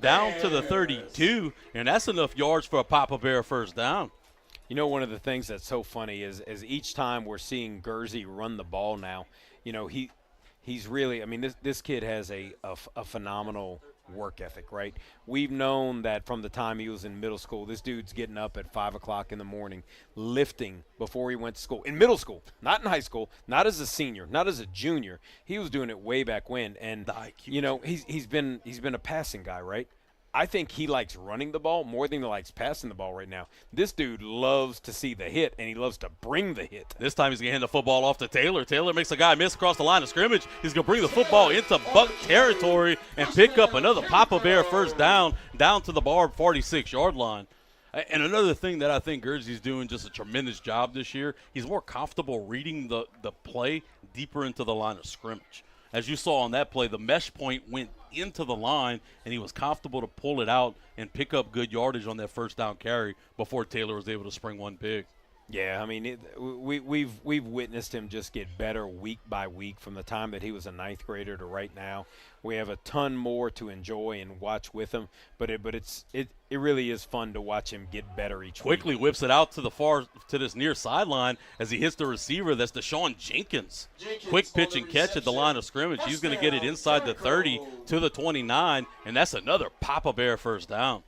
down to the 32, and that's enough yards for a Papa Bear first down. You know, one of the things that's so funny is each time we're seeing Guernsey run the ball now, you know, he's really – I mean, this kid has a phenomenal work ethic, right? We've known that from the time he was in middle school. This dude's getting up at 5 o'clock in the morning, lifting before he went to school. In middle school, not in high school, not as a senior, not as a junior. He was doing it way back when. And, you know, he's been a passing guy, right? I think he likes running the ball more than he likes passing the ball right now. This dude loves to see the hit, and he loves to bring the hit. This time he's going to hand the football off to Taylor. Taylor makes a guy miss across the line of scrimmage. He's going to bring the football into Buck territory and pick up another Papa Bear first down to the Barbe 46-yard line. And another thing that I think Guernsey's doing just a tremendous job this year, he's more comfortable reading the play deeper into the line of scrimmage. As you saw on that play, the mesh point went into the line, and he was comfortable to pull it out and pick up good yardage on that first down carry before Taylor was able to spring one big. Yeah, I mean, we've witnessed him just get better week by week from the time that he was a ninth grader to right now. We have a ton more to enjoy and watch with him, but it really is fun to watch him get better each week. Quickly whips it out to this near sideline as he hits the receiver. That's Deshaun Jenkins. Quick pitch and catch at the line of scrimmage. He's going to get it inside the 30 to the 29, and that's another Papa Bear first down.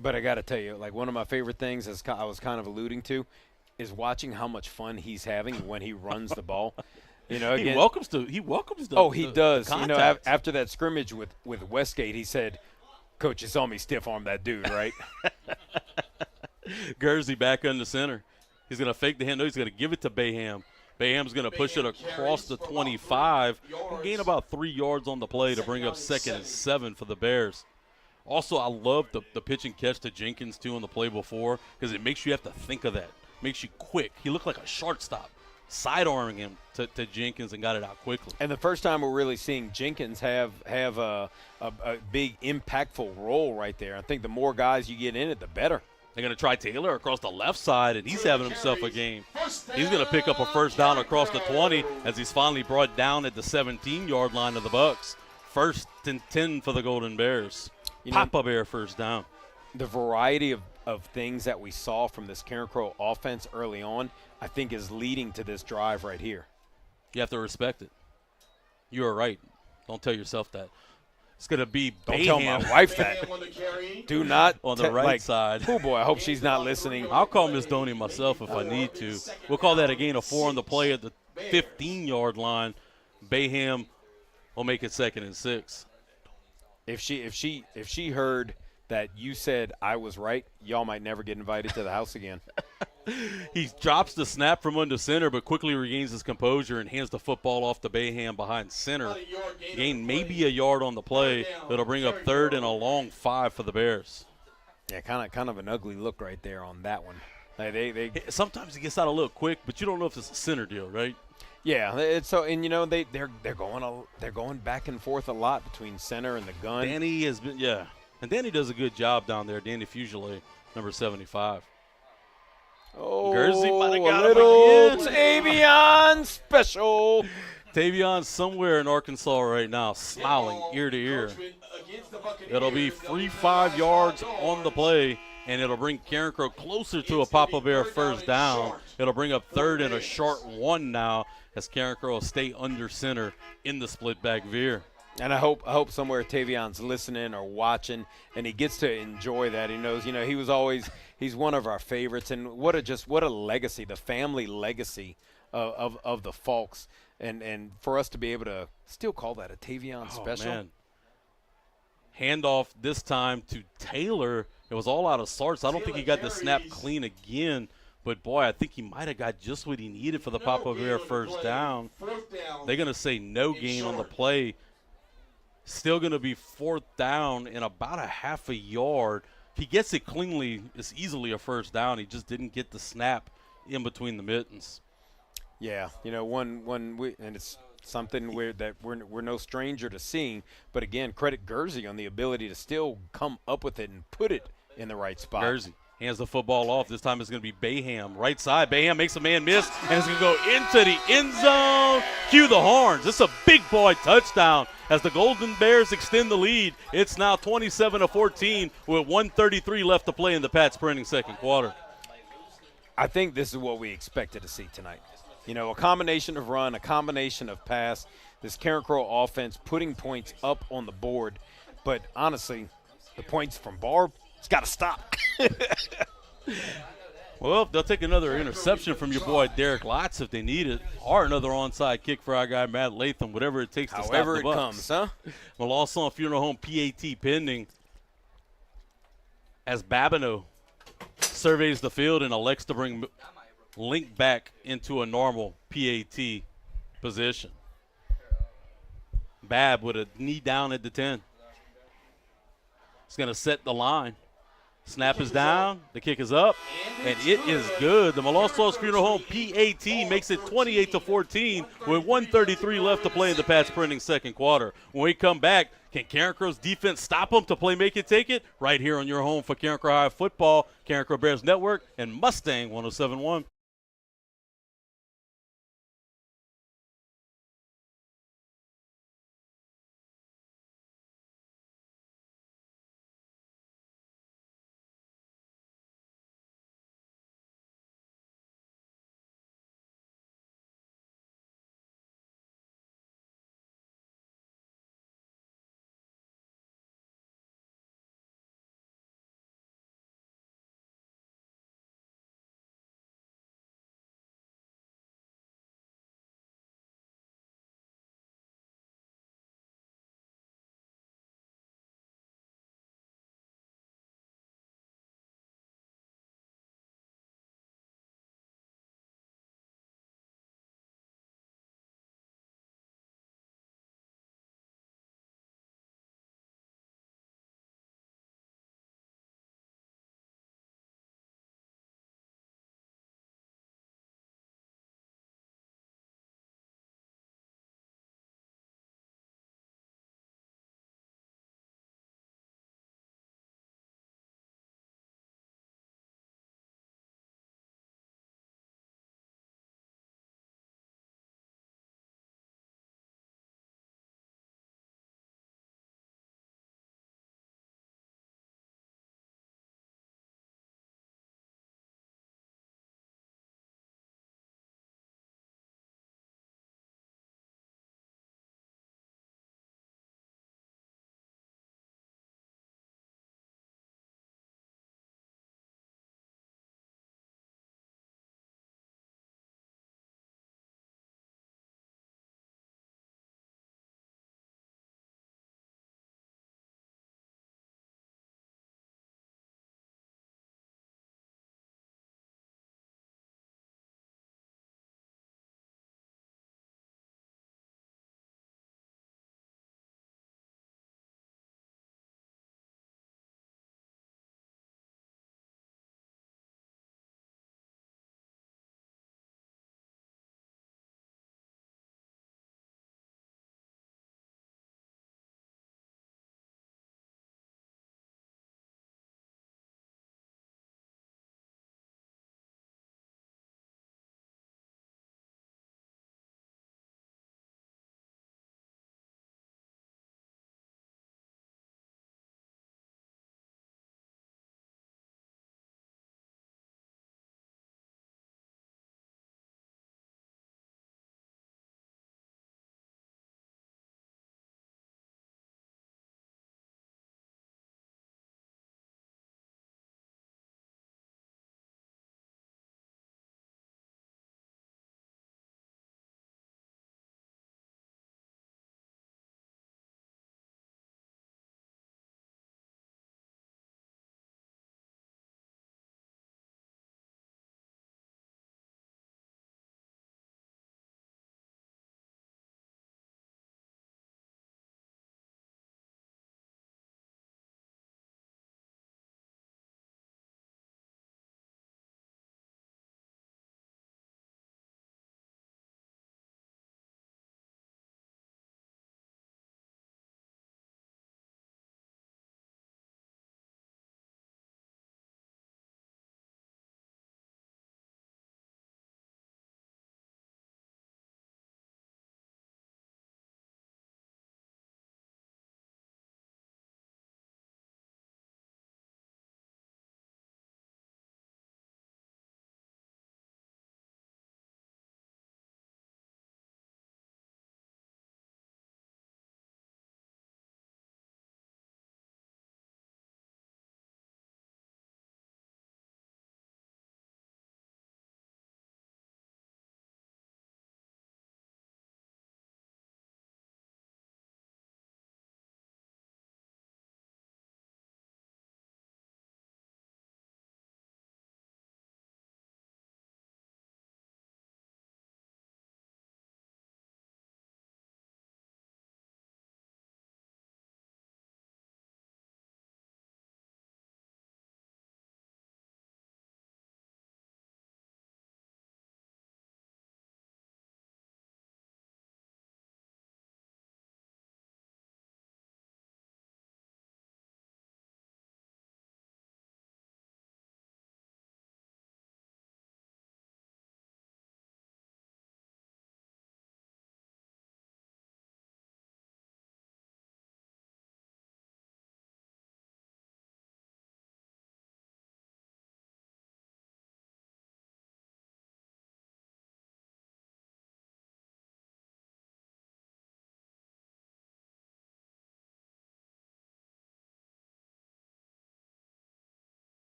But I got to tell you, like, one of my favorite things, as I was kind of alluding to, is watching how much fun he's having when he runs the ball. You know, again, he welcomes the he does. The you know, after that scrimmage with Westgate, he said, "Coach, you saw me stiff arm that dude, right?" Guernsey back under center. He's going to fake the hand. No, he's going to give it to Bayham. Bayham's going to push it across the 25 and gain about 3 yards on the play to bring up 2nd and 7 for the Bears. Also, I love the pitch and catch to Jenkins, too, on the play before, because it makes you have to think of that. Makes you quick. He looked like a shortstop, sidearming him to Jenkins and got it out quickly. And the first time we're really seeing Jenkins have a big impactful role right there. I think the more guys you get in it, the better. They're going to try Taylor across the left side, and he's having himself a game. He's going to pick up a first down across the 20 as he's finally brought down at the 17-yard line of the Bucks. 1st and 10 for the Golden Bears. Papa Bear first down. The variety of things that we saw from this Carencro offense early on, I think is leading to this drive right here. You have to respect it. You are right. Don't tell yourself that. It's going to be Don't Bayham. tell my wife that. Do not. On the right side. Oh, boy, I hope she's not listening. I'll call Miss Doney myself if I need to. We'll call that a gain of 4 on the play at the 15-yard line. Bayham will make it 2nd and 6. If she heard that you said I was right, y'all might never get invited to the house again. He drops the snap from under center, but quickly regains his composure and hands the football off to Bayham behind center. Gain maybe a yard on the play. That'll bring up 3rd and a long 5 for the Bears. Yeah, kind of an ugly look right there on that one. Sometimes he gets out a little quick, but you don't know if it's a center deal, right? Yeah, it's so, and you know they're going back and forth a lot between center and the gun. Danny has been and Danny does a good job down there. Danny Fugile, number 75. Oh, Guernsey might have got a little him again. Tavion special. Tavion's somewhere in Arkansas right now, smiling ear to ear. It'll be 3-5 yards on the play, and it'll bring Carencro closer to a Papa Bear first down. It'll bring up 3rd and a short 1 now as Carencro will stay under center in the split back veer. And I hope somewhere Tavion's listening or watching, and he gets to enjoy that. He knows, you know, he's one of our favorites, and what a legacy, the family legacy of the Falks, and for us to be able to still call that a Tavion special. Man. Handoff this time to Taylor. It was all out of sorts. I don't think he got the snap clean again. But, boy, I think he might have got just what he needed for the Papa Bear first down. They're going to say no gain on the play. Still going to be 4th down and about a half a yard. If he gets it cleanly, it's easily a first down. He just didn't get the snap in between the mittens. Yeah, you know, and it's something we're no stranger to seeing. But, again, credit Guernsey on the ability to still come up with it and put it in the right spot. Guernsey. Hands the football off. This time it's going to be Bayham. Right side. Bayham makes a man miss, and it's going to go into the end zone. Cue the horns. It's a big boy touchdown as the Golden Bears extend the lead. It's now 27-14 with 1:33 left to play in the Pats Printing second quarter. I think this is what we expected to see tonight. You know, a combination of run, a combination of pass, this Carencro offense putting points up on the board. But honestly, the points from Barbe, it's got to stop. Well, they'll take another interception from your boy Derek Lotz if they need it, or another onside kick for our guy Matt Latham, whatever it takes to stop the However it Bucs. comes, huh? Molosson Funeral Home PAT pending as Babineau surveys the field and elects to bring Link back into a normal PAT position. Bab with a knee down at the 10. He's going to set the line. Snap is down. The kick is up, and it is good. The Molossos Funeral Home PAT makes it 28-14 with 1:33 left to play in the Pats Printing second quarter. When we come back, can Carencro's defense stop them to play make it take it? Right here on your home for Carencro High Football, Carencro Bears Network, and Mustang 107.1.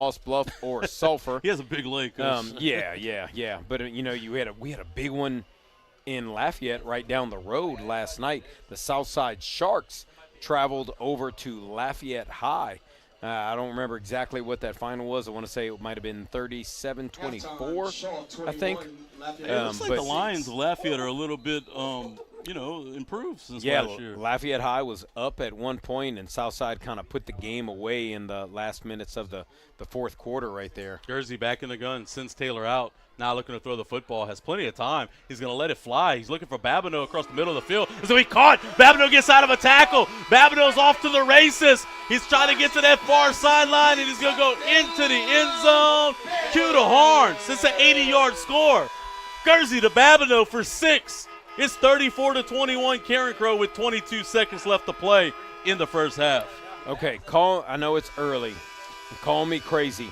Moss Bluff or Sulphur. He has a big leg, Coach. Yeah. But we had a big one in Lafayette right down the road last night. The Southside Sharks traveled over to Lafayette High. I don't remember exactly what that final was. I want to say it might have been 37-24, I think. It looks like the Lions of Lafayette are a little bit, improved since last year. Lafayette High was up at one point, and Southside kind of put the game away in the last minutes of the fourth quarter right there. Jersey back in the gun, sends Taylor out. Now looking to throw the football, has plenty of time. He's going to let it fly. He's looking for Babineau across the middle of the field. It's going to be caught. Babineau gets out of a tackle. Babineau's off to the races. He's trying to get to that far sideline, and he's going to go into the end zone. Cue the horns. It's an 80-yard score. Jersey to Babineau for 6. It's 34-21 Carencro with 22 seconds left to play in the first half. Okay, I know it's early. Call me crazy,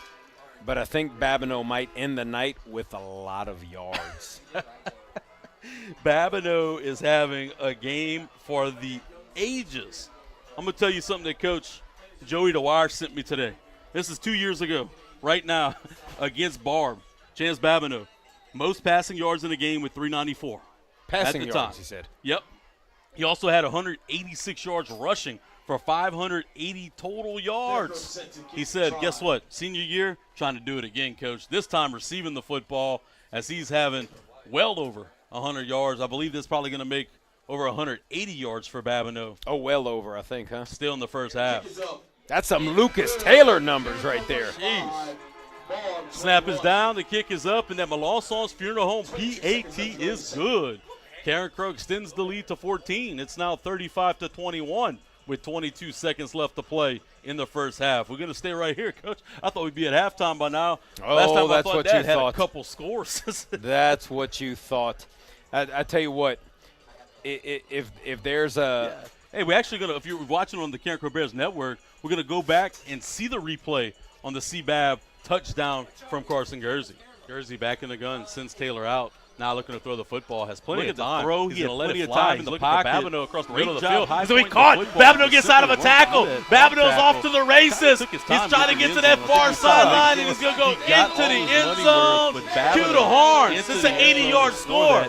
but I think Babineau might end the night with a lot of yards. Babineau is having a game for the ages. I'm going to tell you something that Coach Joey Dwyer sent me today. This is 2 years ago, right now, against Barbe. Chance Babineau, most passing yards in the game with 394. Passing at the yards, time. he said. Yep. He also had 186 yards rushing for 580 total yards. He said, guess what? Senior year, trying to do it again, Coach. This time receiving the football as he's having well over 100 yards. I believe that's probably going to make over 180 yards for Babineau. Oh, well over, I think, huh? Still in the first half. That's some Lucas Taylor numbers right there. Jeez. Snap is down, the kick is up, and that Melançon's Funeral Home PAT is good. Carencro extends the lead to 14. It's now 35-21 with 22 seconds left to play in the first half. We're going to stay right here, Coach. I thought we'd be at halftime by now. Oh, Last time that's I thought what Dad you had thought. A couple scores. That's what you thought. I tell you what, if there's a Hey, we're actually going to, if you're watching on the Carencro Bears Network, we're going to go back and see the replay on the CBAB touchdown from Carson Jersey. Jersey back in the gun, sends Taylor out. Now looking to throw the football, has plenty of time. Throw. He's He had going to let plenty it of fly. time He's in the looking pocket. for Babineau across the middle of the Great field. job He's going to be caught. high-pointing the football. Babineau gets out of a tackle. Babineau's off to the races. He's trying to get to that far sideline, and he's going to go into the end zone. Cue the horns. It's an 80-yard score.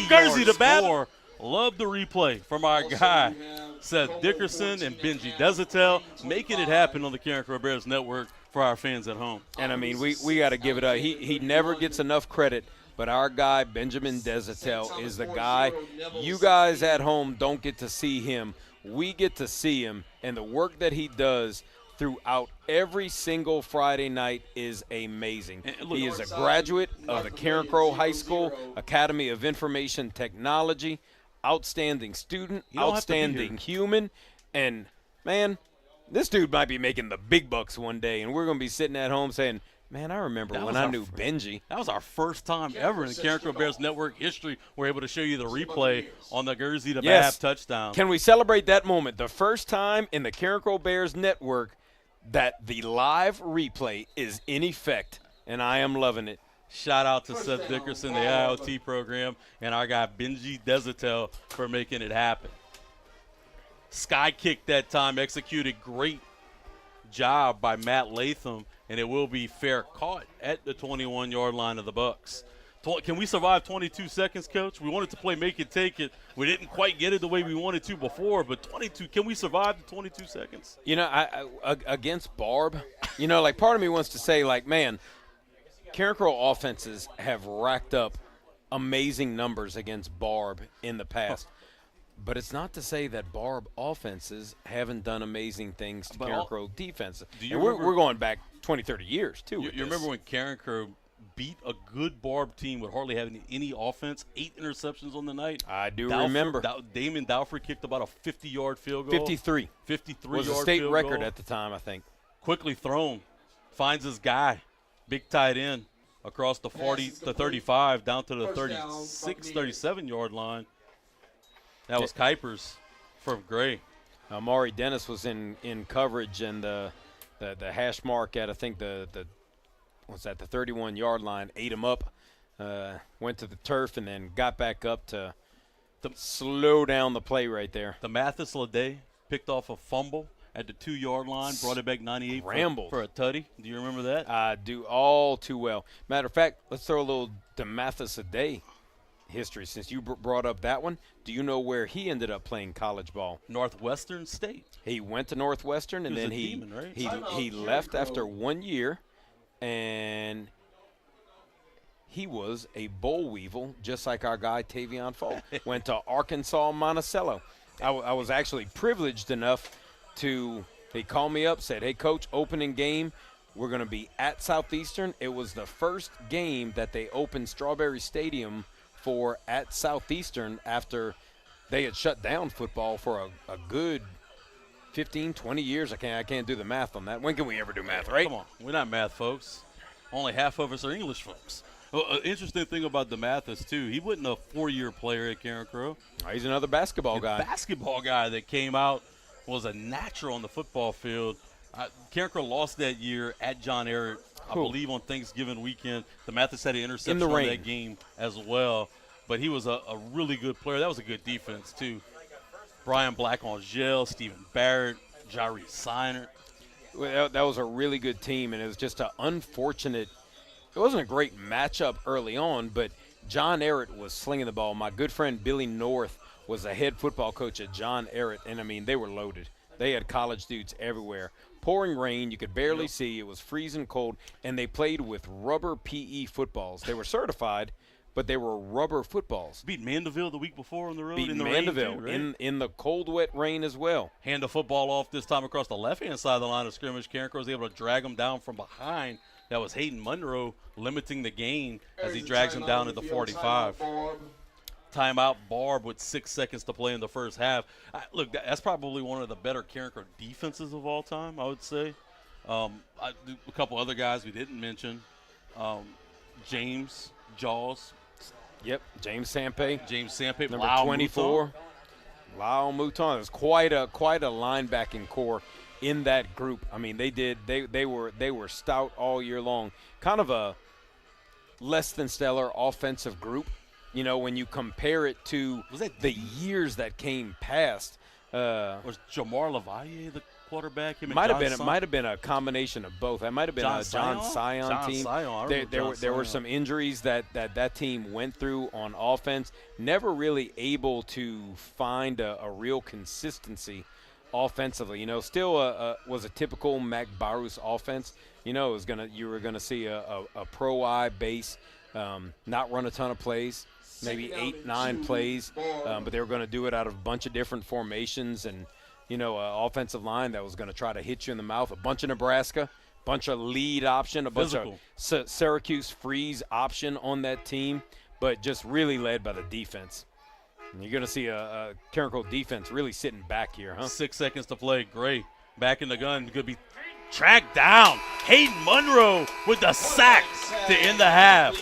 Jersey to Babineau. Love the replay from our guy, Seth Dickerson and Benji Desatel, making it happen on the Carencro Bears Network for our fans at home. And, I mean, we got to give it up. He never gets enough credit, but our guy, Benjamin Desatel, is the guy. You guys at home don't get to see him. We get to see him, and the work that he does throughout every single Friday night is amazing. He is a graduate of the Carencro High School Academy of Information Technology, outstanding student, outstanding human, and, man, this dude might be making the big bucks one day, and we're going to be sitting at home saying, man, I remember when I knew Benji. That was our first time ever in the Carencro Bears Network history. We're able to show you the replay on the Jersey to Bab touchdown. Can we celebrate that moment? The first time in the Carencro Bears Network that the live replay is in effect, and I am loving it. Shout out to Seth Dickerson, the IoT program, and our guy Benji Desatel for making it happen. Sky kick that time, executed great job by Matt Latham, and it will be fair caught at the 21-yard line of the Bucks. Can we survive 22 seconds, Coach? We wanted to play make it, take it. We didn't quite get it the way we wanted to before, but 22, can we survive the 22 seconds? You know, I against Barbe, you know, like part of me wants to say, like, man, Carencro offenses have racked up amazing numbers against Barbe in the past. But it's not to say that Barbe offenses haven't done amazing things to Carencro defenses. And we're going back 20, 30 years, too. You remember when Carencro beat a good Barbe team with hardly having any offense, 8 interceptions on the night? I do remember. Damon Dalford kicked about a 50-yard field goal. 53. 53 was yard a state field record goal. at the time, I think. Quickly thrown. Finds his guy. Big tight end across the 40, the 35, down to the 36, 37-yard line. That was Kuipers from Gray. Maury Dennis was in coverage, and the hash mark at, I think, the 31-yard line, ate him up, went to the turf, and then got back up to slow down the play right there. The Mathis Lede picked off a fumble, at the 2-yard line, brought it back 98 for a tutty. Do you remember that? I do all too well. Matter of fact, let's throw a little DeMathis a day history. Since you brought up that one, do you know where he ended up playing college ball? Northwestern State. He went to Northwestern, and then demon, right? he left after 1 year, and he was a boll weevil, just like our guy Tavion Fall. Went to Arkansas Monticello. I was actually privileged enough to – they called me up, said, hey, Coach, opening game, we're going to be at Southeastern. It was the first game that they opened Strawberry Stadium for at Southeastern after they had shut down football for a good 15, 20 years. I can't do the math on that. When can we ever do math, right? Come on. We're not math folks. Only half of us are English folks. Well, interesting thing about DeMathis, too, he wasn't a 4-year player at Carencro. He's another basketball guy. Basketball guy that came out, was a natural on the football field. Carencro lost that year at John Ehret, I believe, on Thanksgiving weekend. DeMathis had an interception in that game as well. But he was a really good player. That was a good defense, too. Brian Black-Angel, Stephen Barrett, Jari Siner. Well, that was a really good team, and it was just an unfortunate – it wasn't a great matchup early on, but John Ehret was slinging the ball. My good friend Billy North was the head football coach at John Ehret, and, I mean, they were loaded. They had college dudes everywhere. Pouring rain, you could barely see. It was freezing cold, and they played with rubber PE footballs. They were certified, but they were rubber footballs. Beat Mandeville the week before on the road in the Mandeville rain, too, right? in the cold, wet rain as well. Hand the football off this time across the left-hand side of the line of scrimmage. Carencro was able to drag him down from behind. That was Hayden Monroe limiting the gain as he drags him down at the 45. Timeout, Barbe with 6 seconds to play in the first half. Look, that's probably one of the better Carencro defenses of all time, I would say. A couple other guys we didn't mention. James Jaws. Yep, James Sampe. Number Lau 24. Lau Mouton. It was quite a linebacking core in that group. I mean, they were stout all year long. Kind of a less than stellar offensive group. You know, when you compare it to the years that came past. Was Jamar Lavalle the quarterback? Might have been a combination of both. That might have been a John Sion team. There were some injuries that team went through on offense. Never really able to find a real consistency offensively. You know, still was a typical Mac Barus offense. You know, you were gonna see a pro eye base, not run a ton of plays. Maybe 8, 9 plays, but they were going to do it out of a bunch of different formations and, you know, an offensive line that was going to try to hit you in the mouth. A bunch of Nebraska, bunch of lead option, a bunch of Syracuse freeze option on that team, but just really led by the defense. And you're going to see a Carencro defense really sitting back here, huh? 6 seconds to play. Gray back in the gun. Could be tracked down. Hayden Monroe with the sack to end the half.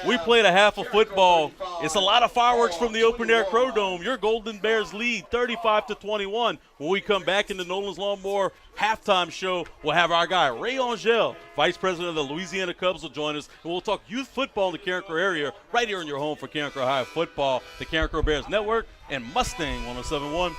We played a half of football. It's a lot of fireworks from the open air Crow Dome. Your Golden Bears lead 35-21. When we come back in the Nolan's Lawnmower halftime show, we'll have our guy Ray Angel, Vice President of the Louisiana Cubs, will join us, and we'll talk youth football in the Carencro area right here in your home for Carencro High Football, the Carencro Bears Network, and Mustang 107.1.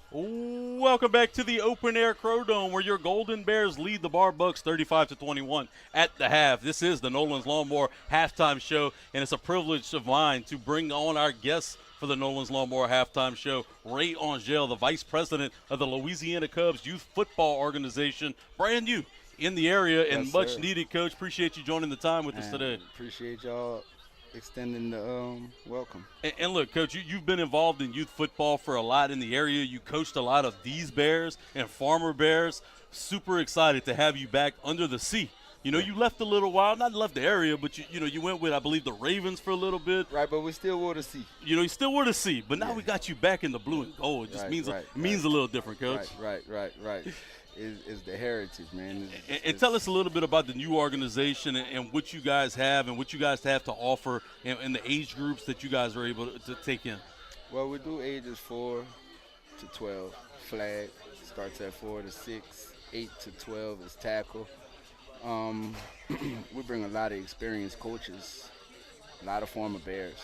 Welcome back to the Open Air Crow Dome, where your Golden Bears lead the Barbe Bucks 35-21 at the half. This is the Nolan's Lawnmower halftime show, and it's a privilege of mine to bring on our guests for the Nolan's Lawnmower halftime show, Ray Angel, the vice president of the Louisiana Cubs Youth Football Organization, brand new in the area and Yes, much sir. needed. Coach, appreciate you joining the time with us And today. appreciate y'all extending the welcome. And look, Coach, you've been involved in youth football for a lot in the area. You coached a lot of these Bears and Farmer Bears. Super excited to have you back under the sea. You know, you left a little while, not left the area, but you went with, I believe, the Ravens for a little bit. Right, but we still want to see. You know, you still were the sea, but now Yeah. we got you back in the blue and gold. It just Right, means right, means a little different, Coach. Right. Is the heritage, man. And tell us a little bit about the new organization and what you guys have and what you guys have to offer and the age groups that you guys are able to take in. Well, we do ages 4 to 12. Flag starts at 4 to 6. 8 to 12 is tackle. We bring a lot of experienced coaches, a lot of former Bears,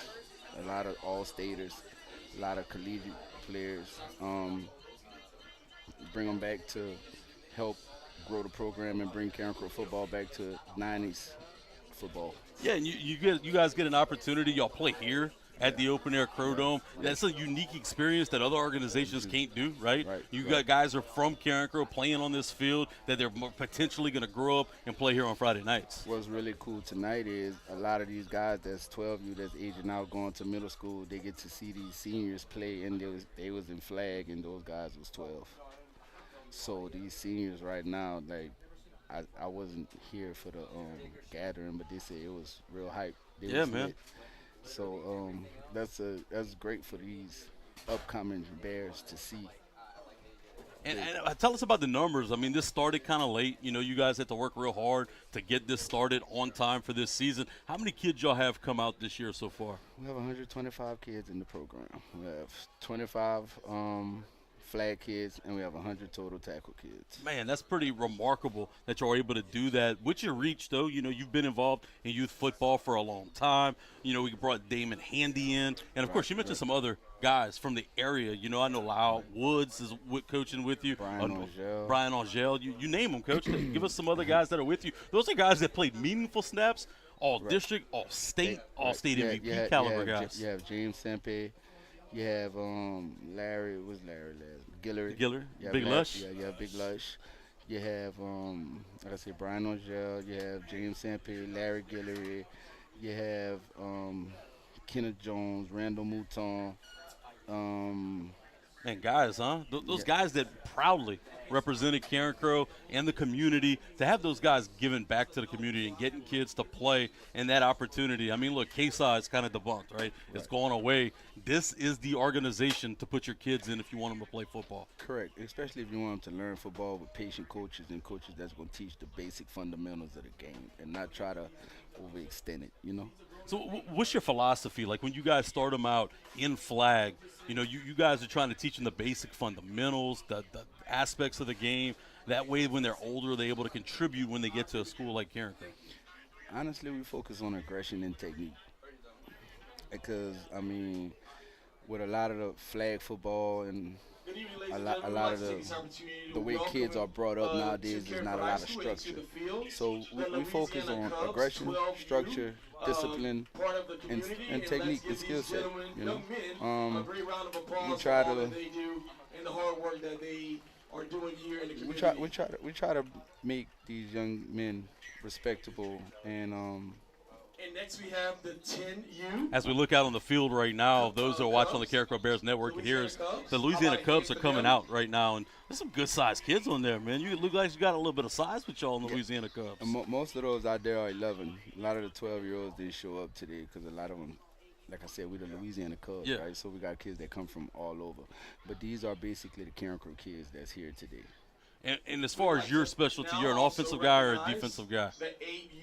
a lot of all-staters, a lot of collegiate players. Bring them back to help grow the program and bring Carencro football back to 90s football. Yeah, and you guys get an opportunity. Y'all play here at the Open Air Crow Dome. That's a unique experience that other organizations can't do, right? Right, You right. got guys who are from Carencro playing on this field that they're potentially going to grow up and play here on Friday nights. What's really cool tonight is a lot of these guys that's 12U that's aging out going to middle school, they get to see these seniors play, and they was in flag and those guys was 12. So these seniors right now, like I wasn't here for the gathering, but they said it was real hype. They Yeah, was man. lit. So that's great for these upcoming Bears to see. And tell us about the numbers. I mean, this started kind of late. You know, you guys had to work real hard to get this started on time for this season. How many kids y'all have come out this year so far? We have 125 kids in the program. We have 25 flag kids, and we have 100 total tackle kids. Man, that's pretty remarkable that you're able to do that. With your reach, though, you know, you've been involved in youth football for a long time. You know, we brought Damon Handy in. And, of course, you mentioned some other guys from the area. You know, I know Lyle Woods is coaching with you. Brian Angel. You name them, Coach. Give us some other guys that are with you. Those are guys that played meaningful snaps, all district, all state, all-state MVP caliber guys. You have James Sempe. You have Larry. What's Larry? Guillory. Giller, You have Big Lush. Yeah, you have Big Lush. You have like I said, Brian Angel. You have James Sempe, Larry Guillory. You have Kenneth Jones, Randall Mouton. And guys, huh? Those guys that proudly represented Carencro and the community, to have those guys giving back to the community and getting kids to play and that opportunity. I mean, look, KSI is kind of debunked, right? It's going away. This is the organization to put your kids in if you want them to play football. Correct, especially if you want them to learn football with patient coaches and coaches that's going to teach the basic fundamentals of the game and not try to overextend it, you know? So what's your philosophy? Like when you guys start them out in flag, you know, you guys are trying to teach them the basic fundamentals, the aspects of the game. That way when they're older, they're able to contribute when they get to a school like Carencro. Honestly, we focus on aggression and technique. Because, I mean, with a lot of the flag football and a lot of the way kids are brought up nowadays, there's not a lot of structure. So we focus on aggression, structure, discipline, and technique and skill set. You know, we try to we try to make these young men respectable And next we have the 10U. As we look out on the field right now, those that are watching on the Carencro Bears Network, here's the Louisiana Cubs are coming out right now, and there's some good-sized kids on there, man. You look like you got a little bit of size with y'all in the Louisiana Cubs. most of those out there are 11. A lot of the 12-year-olds didn't show up today because a lot of them, like I said, we're the Louisiana Cubs, Yeah. right? So we got kids that come from all over. But these are basically the Carencro kids that's here today. And as far as your specialty, you're an offensive guy or a defensive guy?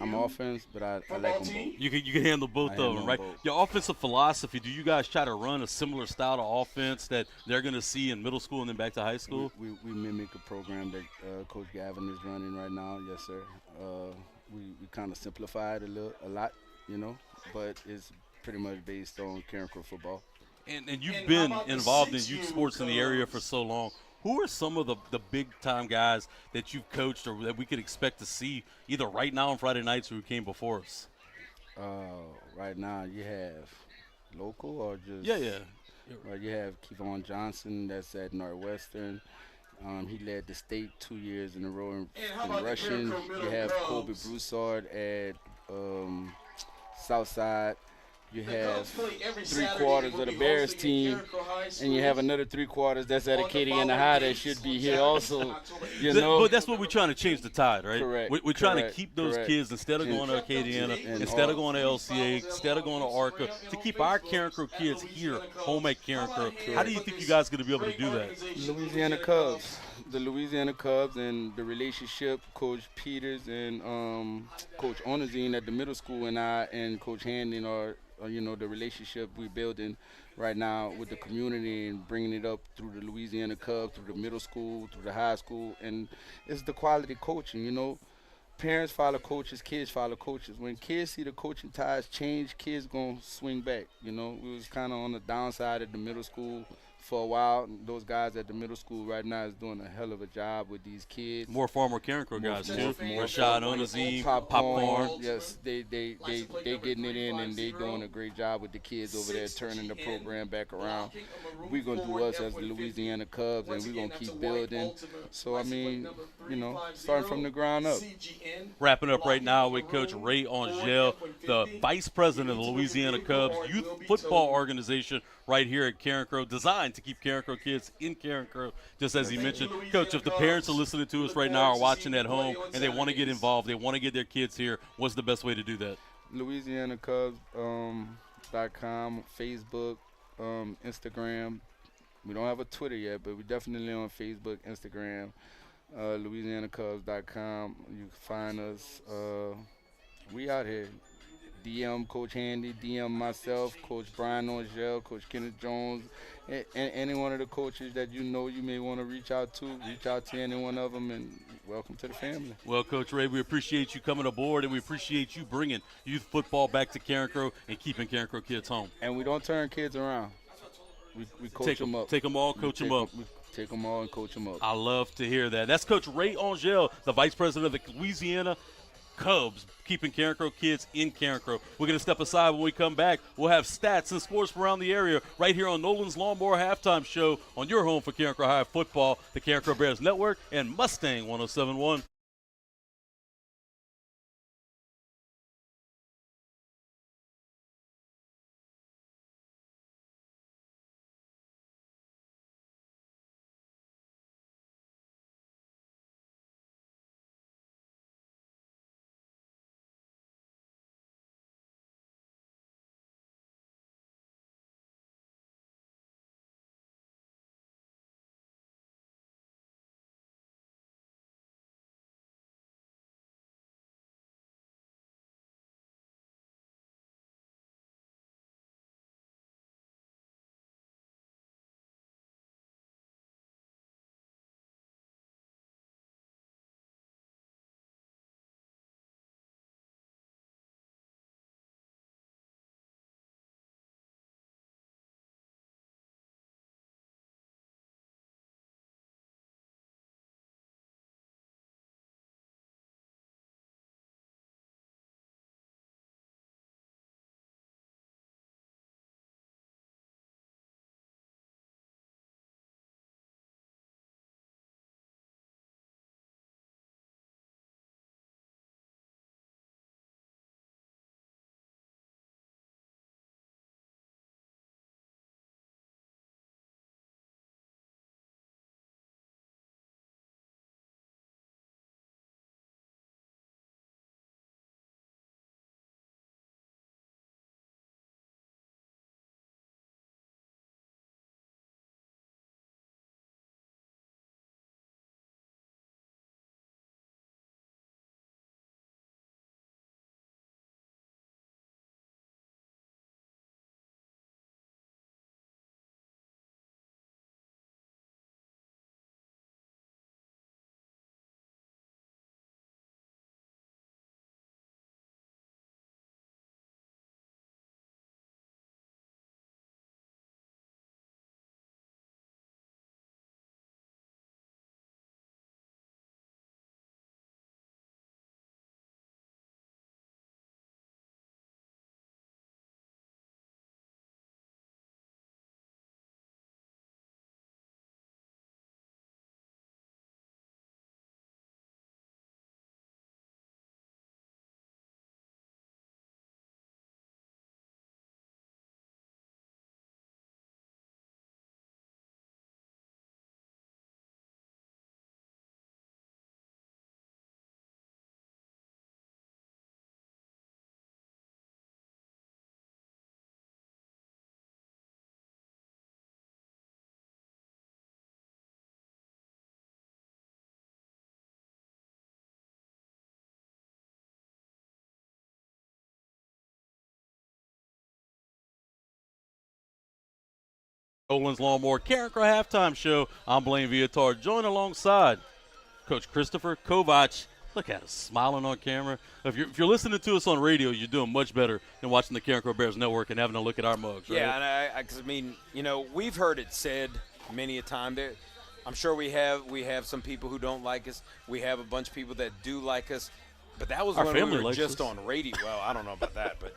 I'm offense, but I like them both. You can handle both I of handle them, right? them both. Your offensive philosophy, do you guys try to run a similar style of offense that they're going to see in middle school and then back to high school? We mimic a program that Coach Gavin is running right now. Yes, sir. We kind of simplified a lot, you know, but it's pretty much based on Carencro football. And you've been involved in youth sports in the area for so long. Who are some of the big time guys that you've coached or that we could expect to see either right now on Friday nights or who came before us? Right now, you have local or just. Yeah, yeah. Well, you have Kevon Johnson that's at Northwestern. He led the state 2 years in a row And how in about the rushing. Carencro You Middle have Kobe Cubs? Broussard at Southside. You The have Cubs play every three Saturday. quarters We'll of the be Bears hosting team, at Carencro High and you have School another 3 quarters that's at on the Acadiana following High that dates should on be here Saturday, also. October You 18th. know, But that's what we're trying to change the tide, right? Correct, We're trying to correct, keep those correct. kids instead of And- going to Acadiana, and instead all- of going to LCA, instead of going to ARCA, to keep our Carencro kids here, home at Carencro. How do you think you guys are going to be able to do that? Louisiana Cubs, the Louisiana Cubs, and the relationship Coach Peters and Coach Onazine at the middle school and I and Coach Handon are the relationship we're building right now with the community and bringing it up through the Louisiana Cubs, through the middle school, through the high school, and it's the quality coaching. Parents follow coaches, kids follow coaches. When kids see the coaching ties change, kids gonna swing back. We was kind of on the downside at the middle school for a while. And those guys at the middle school right now is doing a hell of a job with these kids. More former Carencro guys, too. more Rashad former- Onazim, Popcorn. Popcorn. Yes, they getting it in and they doing a great job with the kids over there, turning the program back around. We're gonna do us as the Louisiana Cubs, and we're gonna keep building. So I mean, starting from the ground up. Wrapping up right now with Coach Ray Angel, the Vice President of the Louisiana Cubs Youth Football Organization right here at Carencro, designed to keep Carencro kids in Carencro, just as he mentioned. Coach, if the parents are listening to us right now or watching at home and they want to get involved, they want to get their kids here, what's the best way to do that? LouisianaCubs.com, Facebook, Instagram. We don't have a Twitter yet, but we're definitely on Facebook, Instagram, LouisianaCubs.com. You can find us. We out here. DM Coach Handy, DM myself, Coach Brian Angel, Coach Kenneth Jones, and any one of the coaches that you may want to reach out to any one of them, and welcome to the family. Well, Coach Ray, we appreciate you coming aboard, and we appreciate you bringing youth football back to Carencro and keeping Carencro kids home. And we don't turn kids around. We coach them up. Take them all, coach them up. We take them all and coach them up. I love to hear that. That's Coach Ray Angel, the Vice President of the Louisiana Cubs, keeping Carencro kids in Carencro. We're going to step aside. When we come back, we'll have stats and sports from around the area right here on Nolan's Lawnmower Halftime Show on your home for Carencro High football, the Carencro Bears Network, and Mustang 107.1. Olin's Lawnmower Carencro halftime show. I'm Blaine Viatar, joined alongside Coach Christopher Kovac. Look at us, smiling on camera. If you're listening to us on radio, you're doing much better than watching the Carencro Bears Network and having a look at our mugs, right? Yeah, and I mean, we've heard it said many a time. I'm sure we have some people who don't like us. We have a bunch of people that do like us. But that was Our when family we were likes just us. on radio. Well, I don't know about that, but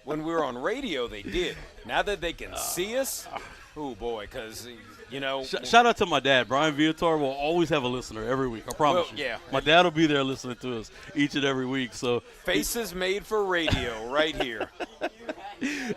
when we were on radio, they did. Now that they can see us, oh boy, because Shout out to my dad. Brian Viatar will always have a listener every week. I promise you. yeah. My dad will be there listening to us each and every week. So faces made for radio right here.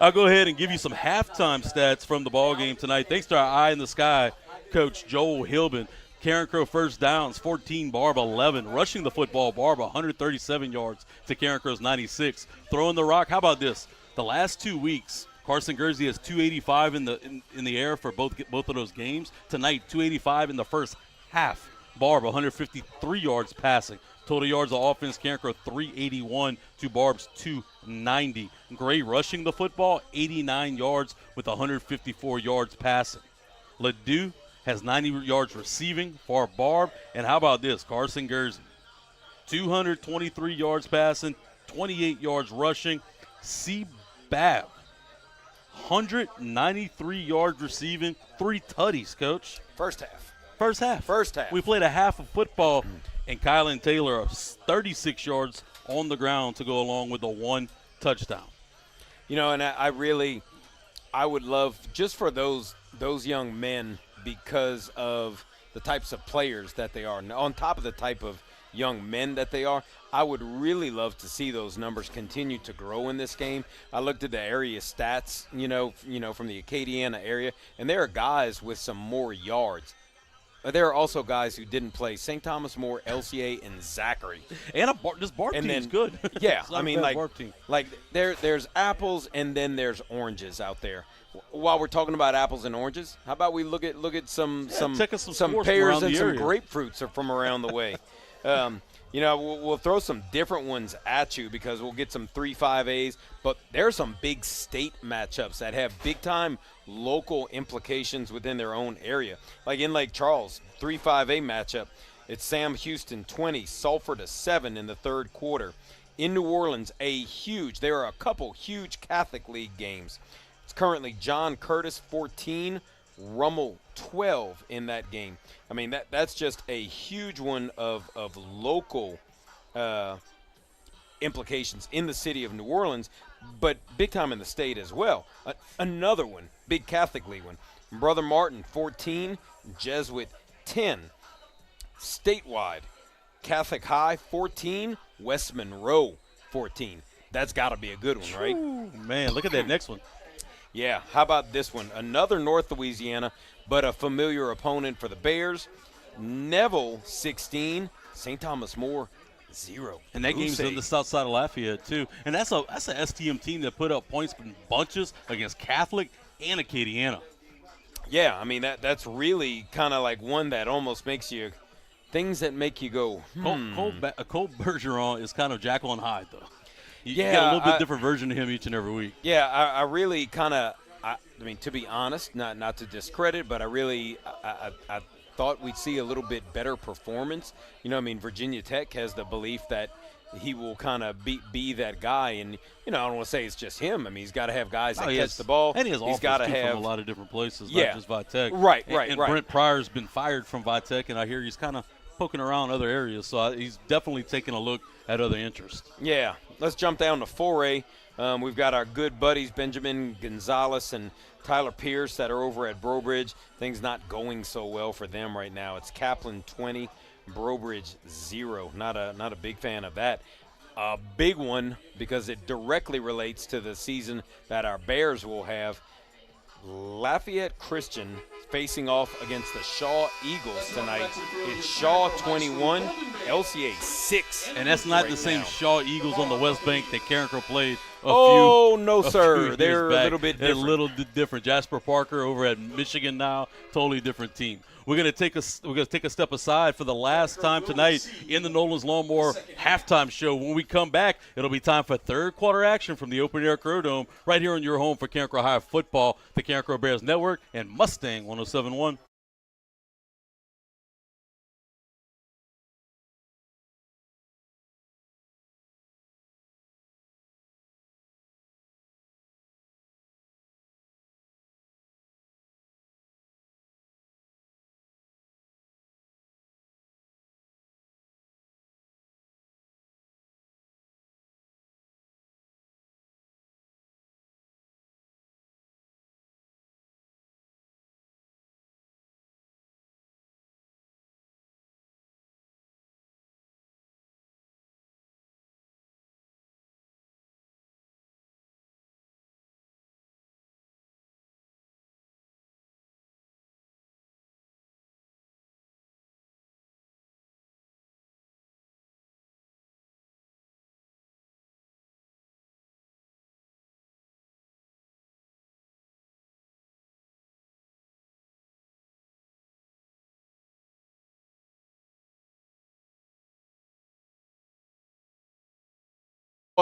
I'll go ahead and give you some halftime stats from the ball game tonight. Thanks to our eye in the sky coach Joel Hilbin. Carencro first downs, 14, Barbe 11. Rushing the football, Barbe 137 yards to Carencro's 96. Throwing the rock, how about this? The last 2 weeks, Carson Guersey has 285 in the air for both of those games. Tonight, 285 in the first half. Barbe 153 yards passing. Total yards of offense, Carencro 381 to Barbe's 290. Gray rushing the football, 89 yards with 154 yards passing. Ledoux has 90 yards receiving for Barbe. And how about this? Carson Guersey, 223 yards passing, 28 yards rushing. C. Babb, 193 yards receiving, 3 tutties, Coach. First half. First half. We played a half of football, and Kylan Taylor, 36 yards on the ground to go along with the 1 touchdown. And I would love, just for those young men, because of the types of players that they are, on top of the type of young men that they are, I would really love to see those numbers continue to grow in this game. I looked at the area stats, from the Acadiana area, and there are guys with some more yards. But there are also guys who didn't play. St. Thomas More, LCA, and Zachary. And this Barbe team is good. Yeah, I mean, there's apples and then there's oranges out there. While we're talking about apples and oranges, how about we look at some check us some pears and some area. grapefruits are from around the way. We'll throw some different ones at you because we'll get some 3-5As, but there are some big state matchups that have big-time local implications within their own area. Like in Lake Charles, 3-5A matchup, it's Sam Houston 20, Sulphur 7 in the third quarter. In New Orleans, there are a couple huge Catholic League games. It's currently John Curtis 14, Rummel 12 in that game. I mean, that's just a huge one of local implications in the city of New Orleans, but big time in the state as well. Another one, big Catholic League one. Brother Martin 14, Jesuit 10. Statewide, Catholic High 14, West Monroe 14. That's got to be a good one, right? Ooh, man, look at that next one. Yeah, how about this one? Another North Louisiana, but a familiar opponent for the Bears. Neville, 16. St. Thomas More, 0. And that game's on the south side of Lafayette, too. And that's a STM team that put up points in bunches against Catholic and Acadiana. Yeah, I mean, that's really kind of like one that almost makes you – things that make you go, Cole Bergeron is kind of Jekyll and Hyde, though. You Yeah, get a little bit different version of him each and every week. Yeah, I really kind of I mean, to be honest, not to discredit, but I thought we'd see a little bit better performance. Virginia Tech has the belief that he will kind of be that guy, and I don't want to say it's just him. I mean, he's got to have guys that catch the ball. And he has got to have from a lot of different places, Yeah. not just Vitech. Right. And Brent Pryor's been fired from Vitech, and I hear he's kind of poking around other areas, so he's definitely taking a look at other interests. Yeah. Let's jump down to 4A. We've got our good buddies Benjamin Gonzalez and Tyler Pierce that are over at Brobridge. Things not going so well for them right now. It's Kaplan 20, Brobridge 0. Not a big fan of that. A big one because it directly relates to the season that our Bears will have. Lafayette Christian facing off against the Shaw Eagles tonight. It's Shaw 21, LCA 6. And that's not right the same now. Shaw Eagles on the West Bank that Carencro played No, few sir. years They're back. a little bit They're different. a little different. Jasper Parker over at Michigan now, totally different team. We're gonna take a step aside for the last time tonight in the Nolan's Lawnmower halftime show. When we come back, it'll be time for third quarter action from the Open Air Crow Dome right here on your home for Carencro High Football, the Carencro Bears Network, and Mustang 107.1.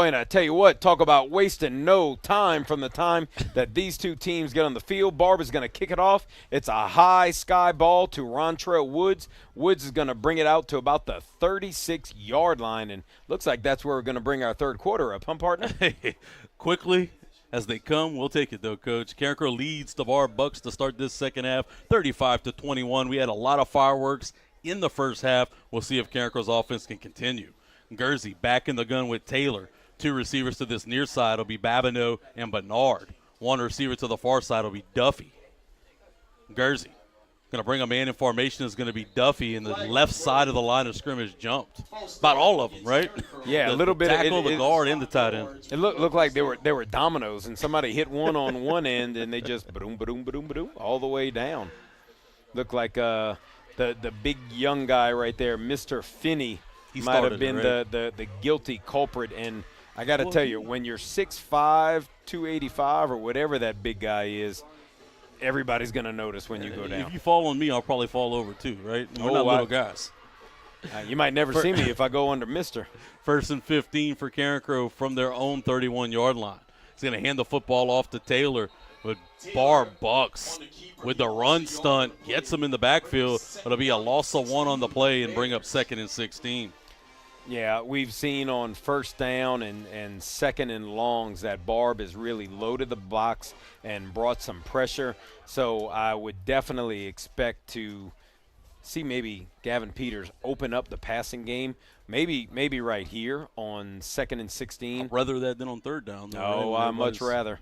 And I tell you what, talk about wasting no time from the time that these two teams get on the field. Barbe is going to kick it off. It's a high sky ball to Rontrell Woods. Woods is going to bring it out to about the 36-yard line, and looks like that's where we're going to bring our third quarter up, huh, partner? Quickly as they come, we'll take it though, Coach. Carencro leads the Barbe Bucks to start this second half, 35-21. We had a lot of fireworks in the first half. We'll see if Carencro's offense can continue. Guernsey back in the gun with Taylor. Two receivers to this near side will be Babineau and Bernard. One receiver to the far side will be Duffy. Guernsey going to bring a man in formation is going to be Duffy, and the left side of the line of scrimmage jumped. About all of them, right? Yeah, a little bit. Tackle, the guard, and the tight end. It looked like they were dominoes, and somebody hit one on one end, and they just ba-doom, ba-doom, ba-doom, ba-doom, all the way down. Looked like the big young guy right there, Mr. Finney, might have been the guilty culprit. And I got to tell you, when you're 6'5", 285, or whatever that big guy is, everybody's going to notice when you go down. If you fall on me, I'll probably fall over too, right? We're not little guys. You might never see me if I go under Mister. 1st and 15 for Carencro from their own 31-yard line. He's going to hand the football off to Taylor, with Barbe Bucks with the run stunt, gets him in the backfield. It'll be a loss of 1 on the play and bring up 2nd and 16. Yeah, we've seen on first down and second and longs that Barbe has really loaded the box and brought some pressure. So I would definitely expect to see maybe Gavin Peters open up the passing game. Maybe right here on 2nd and 16. I'd rather that than on 3rd down. No, I'd much rather.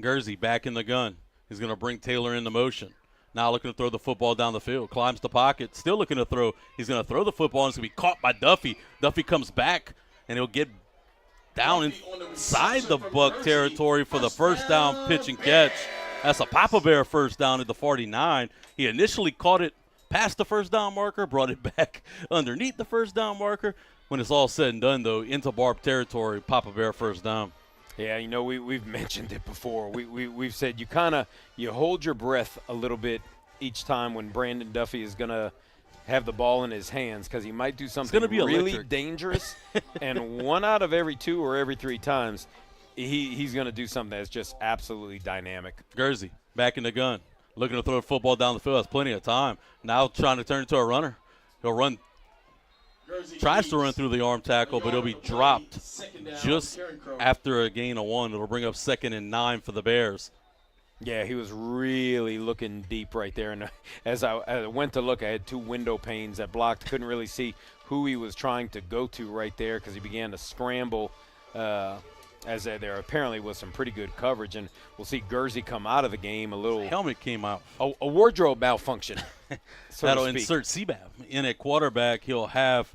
Guernsey back in the gun. He's going to bring Taylor into motion. Now looking to throw the football down the field. Climbs the pocket. Still looking to throw. He's going to throw the football, and it's going to be caught by Duffy. Duffy comes back, and he'll get down inside the Buck territory for the first down pitch and catch. That's a Papa Bear first down at the 49. He initially caught it past the first down marker, brought it back underneath the first down marker. When it's all said and done, though, into Barbe territory, Papa Bear first down. Yeah, you know, we've mentioned it before. We've said you hold your breath a little bit each time when Brandon Duffy is going to have the ball in his hands, because he might do something really dangerous. And 1 out of every 2 or every 3 times, he's going to do something that's just absolutely dynamic. Guernsey back in the gun, looking to throw the football down the field. Has plenty of time. Now trying to turn into a runner. He'll run. Tries to run through the arm tackle, but he'll be dropped just after a gain of 1. It'll bring up 2nd and 9 for the Bears. Yeah, he was really looking deep right there. And as I went to look, I had 2 window panes that blocked. Couldn't really see who he was trying to go to right there, because he began to scramble as there apparently was some pretty good coverage. And we'll see Guernsey come out of the game a little. His helmet came out. A wardrobe malfunction. So that'll insert CBAB in at quarterback. He'll have,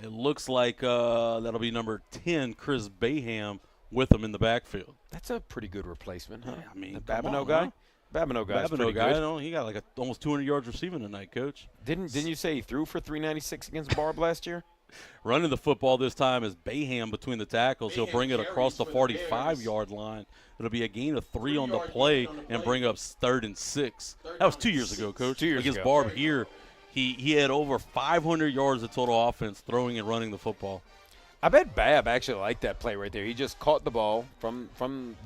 it looks like that'll be number 10, Chris Baham, with him in the backfield. That's a pretty good replacement, huh? Yeah, I mean, the Babineau guy. Huh? Babineau guy's Babineau pretty guy, good. he got like almost 200 yards receiving tonight, Coach. Didn't you say he threw for 396 against Barbe last year? Running the football this time is Bayham between the tackles. He'll bring it across the 45-yard line. It'll be a gain of 3 on the play and bring up 3rd and 6. That was 2 years ago, Coach. 2 years against ago. Barbe here. He had over 500 yards of total offense throwing and running the football. I bet Bab actually liked that play right there. He just caught the ball from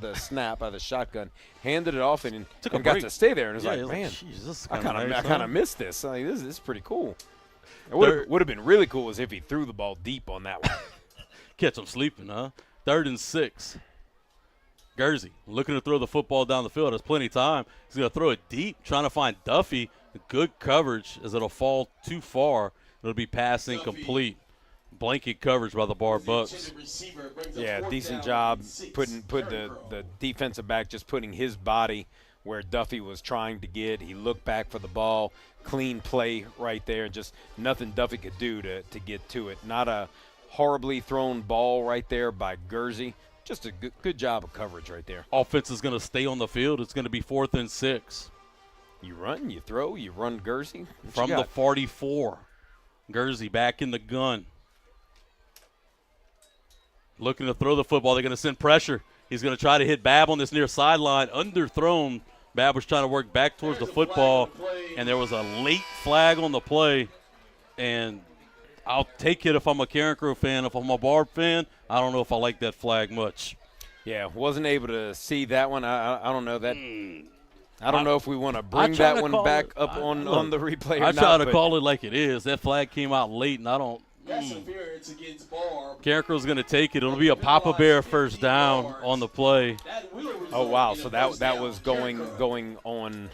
the snap out of the shotgun, handed it off, and got to stay there. And was like, man, I kind of missed this. Like, this is pretty cool. It would have been really cool as if he threw the ball deep on that one. Catch him sleeping, huh? 3rd and 6. Guernsey looking to throw the football down the field. There's plenty of time. He's going to throw it deep, trying to find Duffy. Good coverage as it'll fall too far. It'll be pass incomplete. Blanket coverage by the Barbe Bucks. Yeah, decent job putting the defensive back, just putting his body where Duffy was trying to get. He looked back for the ball. Clean play right there. Just nothing Duffy could do to get to it. Not a horribly thrown ball right there by Guernsey. Just a good job of coverage right there. Offense is going to stay on the field. It's going to be 4th and 6. You run, you throw, you run Guernsey. From the 44. Guernsey back in the gun. Looking to throw the football. They're going to send pressure. He's going to try to hit Bab on this near sideline. Underthrown. Bab was trying to work back towards the football, and there was a late flag on the play. And I'll take it if I'm a Carencro fan. If I'm a Barbe fan, I don't know if I like that flag much. Yeah, wasn't able to see that one. I don't know that. I don't know if we want to bring that one back up on the replay or not. I try to call it like it is. That flag came out late, and I don't. That's interference against Barbe. Carencro's going to take it. It'll be a Papa Bear first down on the play. Oh, wow. So that was going on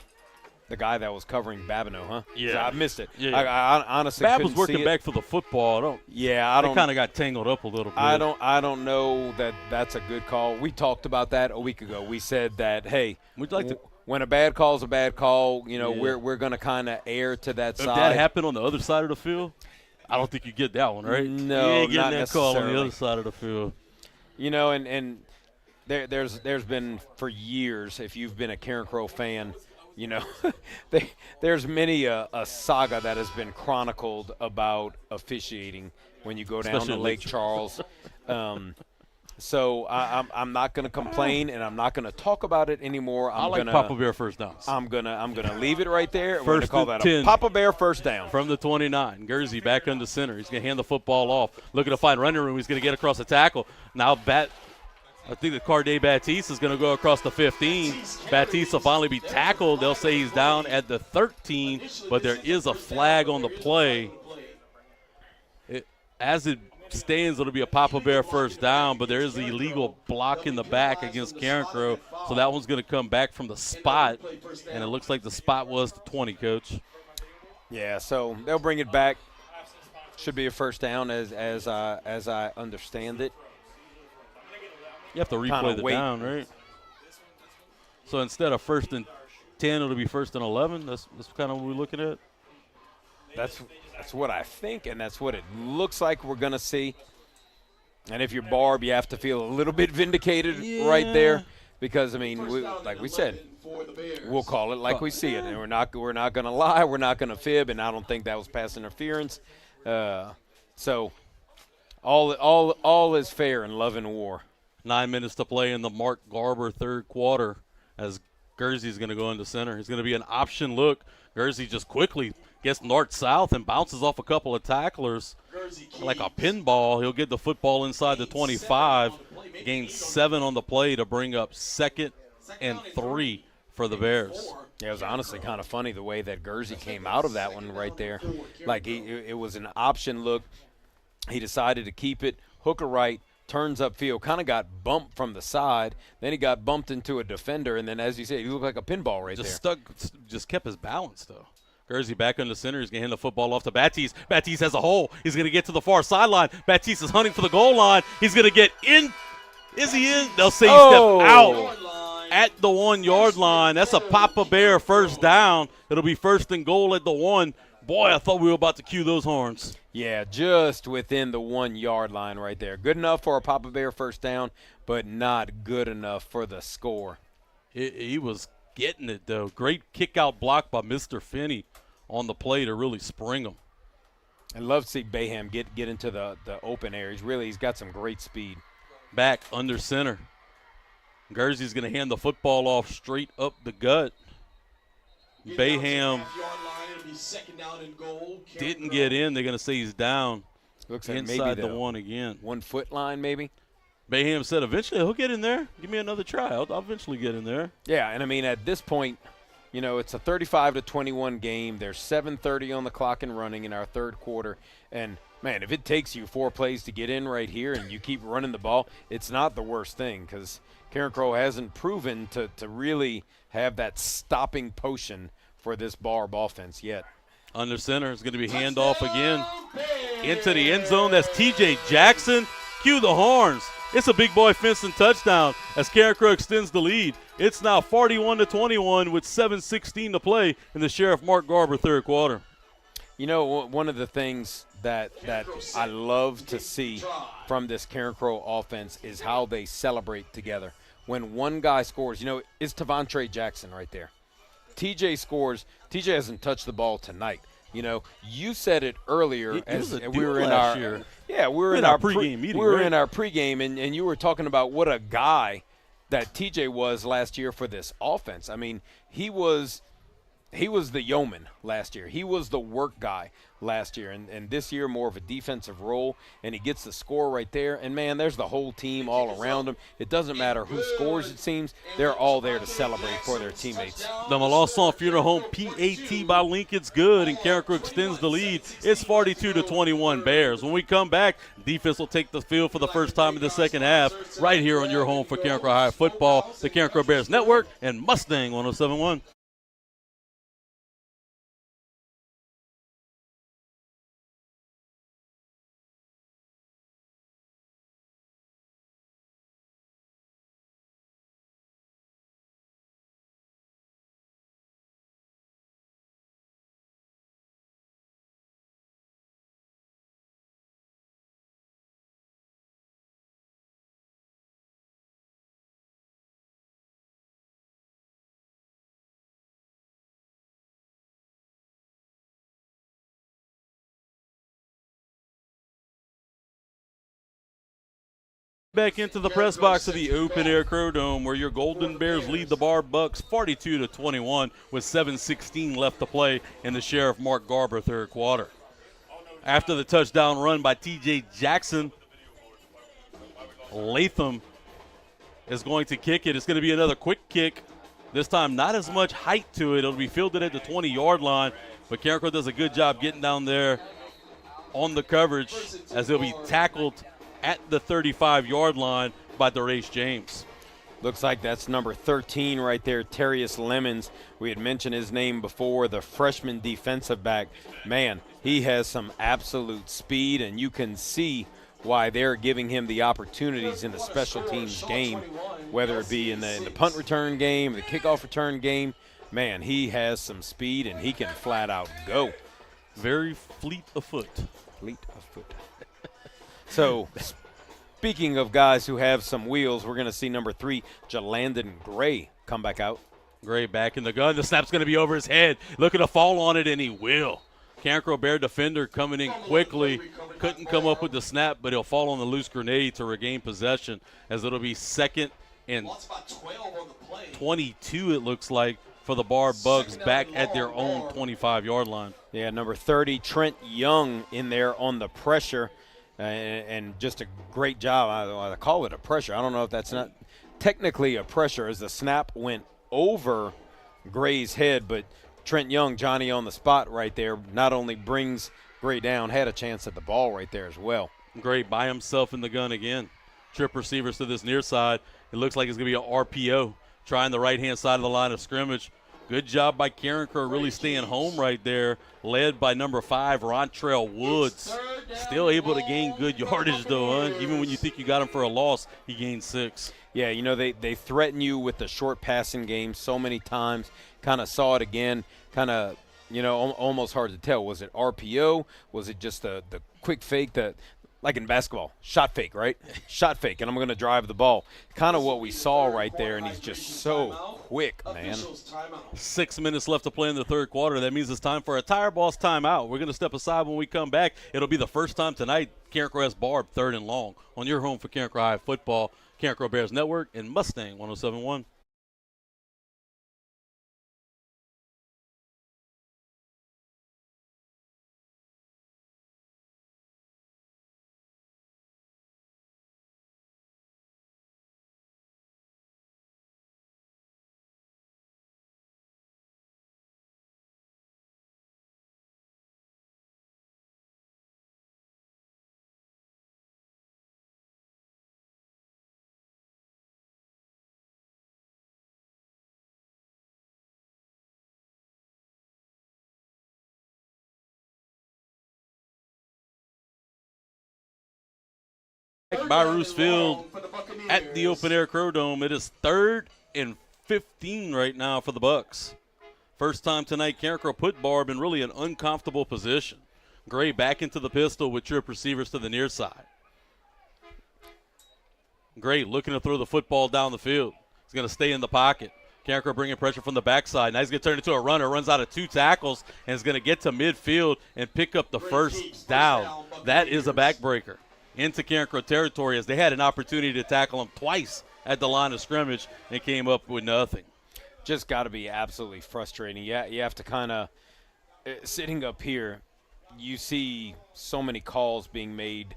the guy that was covering Babineau, huh? Yeah. So I missed it. Yeah. I honestly Bab couldn't was working see it. back for the football. They kind of got tangled up a little bit. I don't know that that's a good call. We talked about that a week ago. We said that, hey, We'd like to. when a bad call is a bad call, we're going to kind of err to that If side. that happened on the other side of the field, I don't think you get that one, right? No, you ain't getting not that call on the necessarily. other side of the field. And there's been for years, if you've been a Carencro fan, there's many a saga that has been chronicled about officiating when you go down Especially to Lake Charles. So I'm not going to complain, and I'm not going to talk about it anymore. I like Papa Bear first downs. I'm gonna leave it right there. We're gonna First call and that 10. a Papa Bear first down. From the 29, Guernsey back under center. He's going to hand the football off. Looking to find running room. He's going to get across the tackle. Now I think the Carde Batiste is going to go across the 15. Batiste will finally be tackled. They'll say he's down at the 13, but there is a flag on the play. As it stands, it'll be a Papa Bear first down, but there is the illegal block in the back against Carencro, so that one's going to come back from the spot, and it looks like the spot was the 20, Coach. Yeah, so they'll bring it back. Should be a first down as I understand it. You have to replay the down, right? So instead of 1st and 10, it'll be 1st and 11. That's kind of what we're looking at. That's what I think, and that's what it looks like we're going to see. And if you're Barbe, you have to feel a little bit vindicated right there because, like we said, we'll call it like we see it. And we're not going to lie. We're not going to fib, and I don't think that was pass interference. So all is fair in love and war. 9 minutes to play in the Mark Garber third quarter as Guernsey's going to go into center. He's going to be an option look. Guernsey just quickly gets north-south and bounces off a couple of tacklers like a pinball. He'll get the football inside the 25, gains 7 on the play to bring up 2nd and 3 for the Bears. Yeah, it was honestly kind of funny the way that Guernsey came out of that one right there. Like it was an option look. He decided to keep it, hooker right, turns upfield, kind of got bumped from the side. Then he got bumped into a defender, and then, as you said, he looked like a pinball right there. Just kept his balance, though. Guernsey back on the center. He's going to hand the football off to Batiste. Batiste has a hole. He's going to get to the far sideline. Batiste is hunting for the goal line. He's going to get in. Is he in? They'll say he stepped out at the 1-yard line. That's a Papa Bear first down. It'll be 1st and goal at the 1. Boy, I thought we were about to cue those horns. Yeah, just within the 1-yard line right there. Good enough for a Papa Bear first down, but not good enough for the score. He was getting it, though. Great kick-out block by Mr. Finney on the play to really spring him. I'd love to see Bayham get into the open air. He's got some great speed. Back under center. Guernsey's going to hand the football off straight up the gut. Bayham didn't get in. They're going to say he's down. Looks like inside maybe the 1 again. 1 foot line maybe. Bayham said eventually he'll get in there. Give me another try. I'll eventually get in there. Yeah, and I mean at this point, it's a 35-21 game. There's 7:30 on the clock and running in our third quarter. And, man, if it takes you 4 plays to get in right here and you keep running the ball, it's not the worst thing because Carencro hasn't proven to really have that stopping potion for this Barbe offense yet. Under center is going to be handoff again into the end zone. That's T.J. Jackson. Cue the horns. It's a big boy fence and touchdown as Carencro extends the lead. It's now 41-21 with 7:16 to play in the Sheriff Mark Garber third quarter. One of the things that I love to see from this Carencro offense is how they celebrate together. When one guy scores, it's Tavontre Jackson right there. TJ scores. TJ hasn't touched the ball tonight. You said it earlier as we were in our year. Yeah, we were in our pregame meeting. We were in our pregame, and you were talking about what a guy that TJ was last year for this offense. I mean, he was the yeoman last year. He was the work guy last year, and this year more of a defensive role, and he gets the score right there. And, man, there's the whole team all around him. It doesn't matter who scores, it seems. They're all there to celebrate for their teammates. The Melanson Funeral Home PAT by Lincoln's good, and Carencro extends the lead. It's 42-21 Bears. When we come back, defense will take the field for the first time in the second half right here on your home for Carencro High Football, the Carencro Bears Network, and Mustang 107.1. Back into the press box of the Open Air Crow Dome where your Golden Bears lead the Barbe Bucks 42-21 with 7:16 left to play in the Sheriff Mark Garber third quarter. After the touchdown run by T.J. Jackson, Latham is going to kick it. It's going to be another quick kick. This time not as much height to it. It'll be fielded at the 20-yard line, but Carencro does a good job getting down there on the coverage as he'll be tackled at the 35-yard line by DeRace James. Looks like that's number 13 right there, Terrius Lemons. We had mentioned his name before, the freshman defensive back. Man, he has some absolute speed, and you can see why they're giving him the opportunities in the special teams game, whether it be in the punt return game, the kickoff return game. Man, he has some speed, and he can flat out go. Very fleet of foot. Fleet of foot. So, speaking of guys who have some wheels, we're going to see number 3, Jalandon Gray, come back out. Gray back in the gun. The snap's going to be over his head. Looking to fall on it, and he will. Carencro Bear defender coming in quickly. Couldn't come up with the snap, but he'll fall on the loose grenade to regain possession as it'll be second and 22, it looks like, for the Barbe Bucks back at their own 25-yard line. Yeah, number 30, Trent Young in there on the pressure. And just a great job. I call it a pressure. I don't know if that's not technically a pressure as the snap went over Gray's head, but Trent Young, Johnny on the spot right there, not only brings Gray down, had a chance at the ball right there as well. Gray by himself in the gun again. Trip receivers to this near side. It looks like it's going to be an RPO, trying the right-hand side of the line of scrimmage. Good job by Carencro really staying home right there, led by number 5, Rontrell Woods. Still able to gain good yardage, though, huh? Even when you think you got him for a loss, he gained 6. Yeah, they threaten you with the short passing game so many times. Kind of saw it again, kind of, almost hard to tell. Was it RPO? Was it just the quick fake? like in basketball, shot fake, right? Shot fake, and I'm going to drive the ball. Kind of what we saw right there, and he's just so quick, man. 6 minutes left to play in the third quarter. That means it's time for a Tire Boss timeout. We're going to step aside when we come back. It'll be the first time tonight Carencro has Barbe third and long on your home for Carencro High football, Carencro Bears Network, and Mustang 107.1. By Roos Field at the Open Air Crow Dome. It is 3rd and 15 right now for the Bucks. First time tonight, Carencro put Barbe in really an uncomfortable position. Gray back into the pistol with trip receivers to the near side. Gray looking to throw the football down the field. He's going to stay in the pocket. Carencro bringing pressure from the backside. Now he's going to turn into a runner, runs out of 2 tackles, and is going to get to midfield and pick up the first down. That is a backbreaker into Carencro territory, as they had an opportunity to tackle him twice at the line of scrimmage and came up with nothing. Just got to be absolutely frustrating. Yeah, you have to kind of sitting up here, you see so many calls being made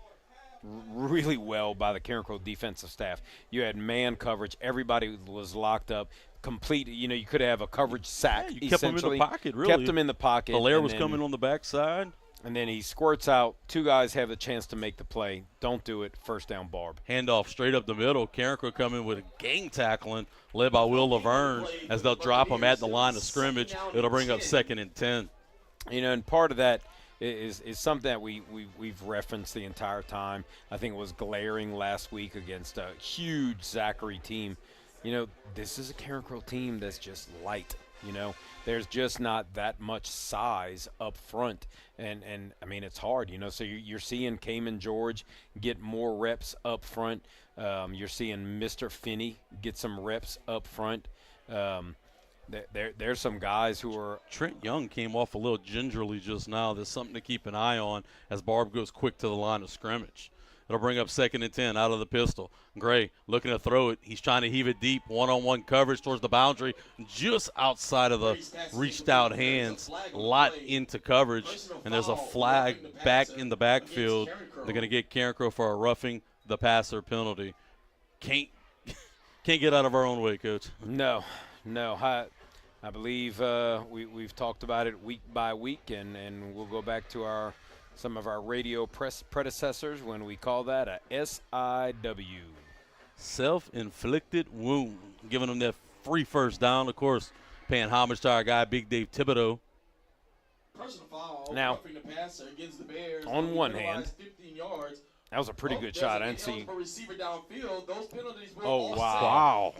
really well by the Carencro defensive staff. You had man coverage, everybody was locked up, complete. You know, you could have a coverage sack. Yeah, you kept them in the pocket, really. Kept them in the pocket. Hilaire was coming on the backside. And then he squirts out. 2 guys have the chance to make the play. Don't do it. First down, Barbe. Handoff straight up the middle. Carencro coming with a gang tackling led by Will Laverne as they'll drop him at the line of scrimmage. It'll bring up 2nd and 10. You know, and part of that is something that we've referenced the entire time. I think it was glaring last week against a huge Zachary team. You know, this is a Carencro team that's just light. You know, there's just not that much size up front. And I mean, it's hard, you know. So you're seeing Cayman George get more reps up front. You're seeing Mr. Finney get some reps up front. There's some guys who are – Trent Young came off a little gingerly just now. There's something to keep an eye on as Barbe goes quick to the line of scrimmage. It'll bring up 2nd and 10 out of the pistol. Gray looking to throw it. He's trying to heave it deep. One-on-one coverage towards the boundary, just outside of the reached out hands. Lot into coverage, and there's a flag back in the backfield. They're going to get Carencro for a roughing the passer penalty. Can't get out of our own way, Coach. No. I believe we've talked about it week by week, and we'll go back to some of our radio predecessors when we call that a SIW. Self-inflicted wound. Giving them that free first down, of course, paying homage to our guy, Big Dave Thibodeau. Now, on one hand, that was a pretty good shot. I didn't see. Oh, wow.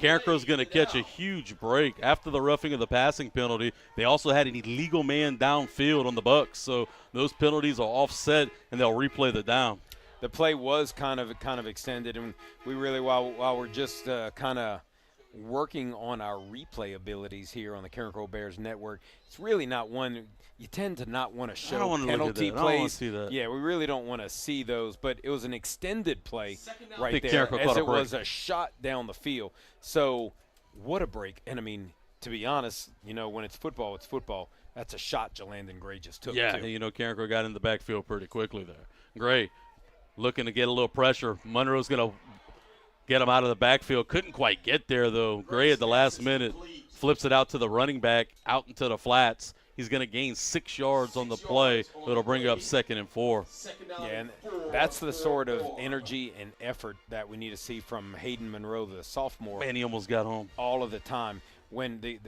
Carencro's going to catch a huge break. After the roughing of the passing penalty, they also had an illegal man downfield on the Bucks. So those penalties are offset, and they'll replay the down. The play was kind of extended, and we really, while we're just kind of working on our replay abilities here on the Carencro Bears Network, it's really not one – you tend to not want to show penalty plays. I don't want to see that. Yeah, we really don't want to see those. But it was an extended play right there, Carencro as it was a shot down the field. So what a break. And, I mean, to be honest, you know, when it's football, it's football. That's a shot Jalandon Gray just took, yeah, too. You know, Carencro got in the backfield pretty quickly there. Gray looking to get a little pressure. Monroe's going to get him out of the backfield. Couldn't quite get there, though. Gray at the last minute flips it out to the running back, out into the flats. He's going to gain 6 yards on the play. It'll bring up 2nd and 4. Yeah, and that's the sort of energy and effort that we need to see from Hayden Monroe, the sophomore. Man, he almost got home. All of the time. When the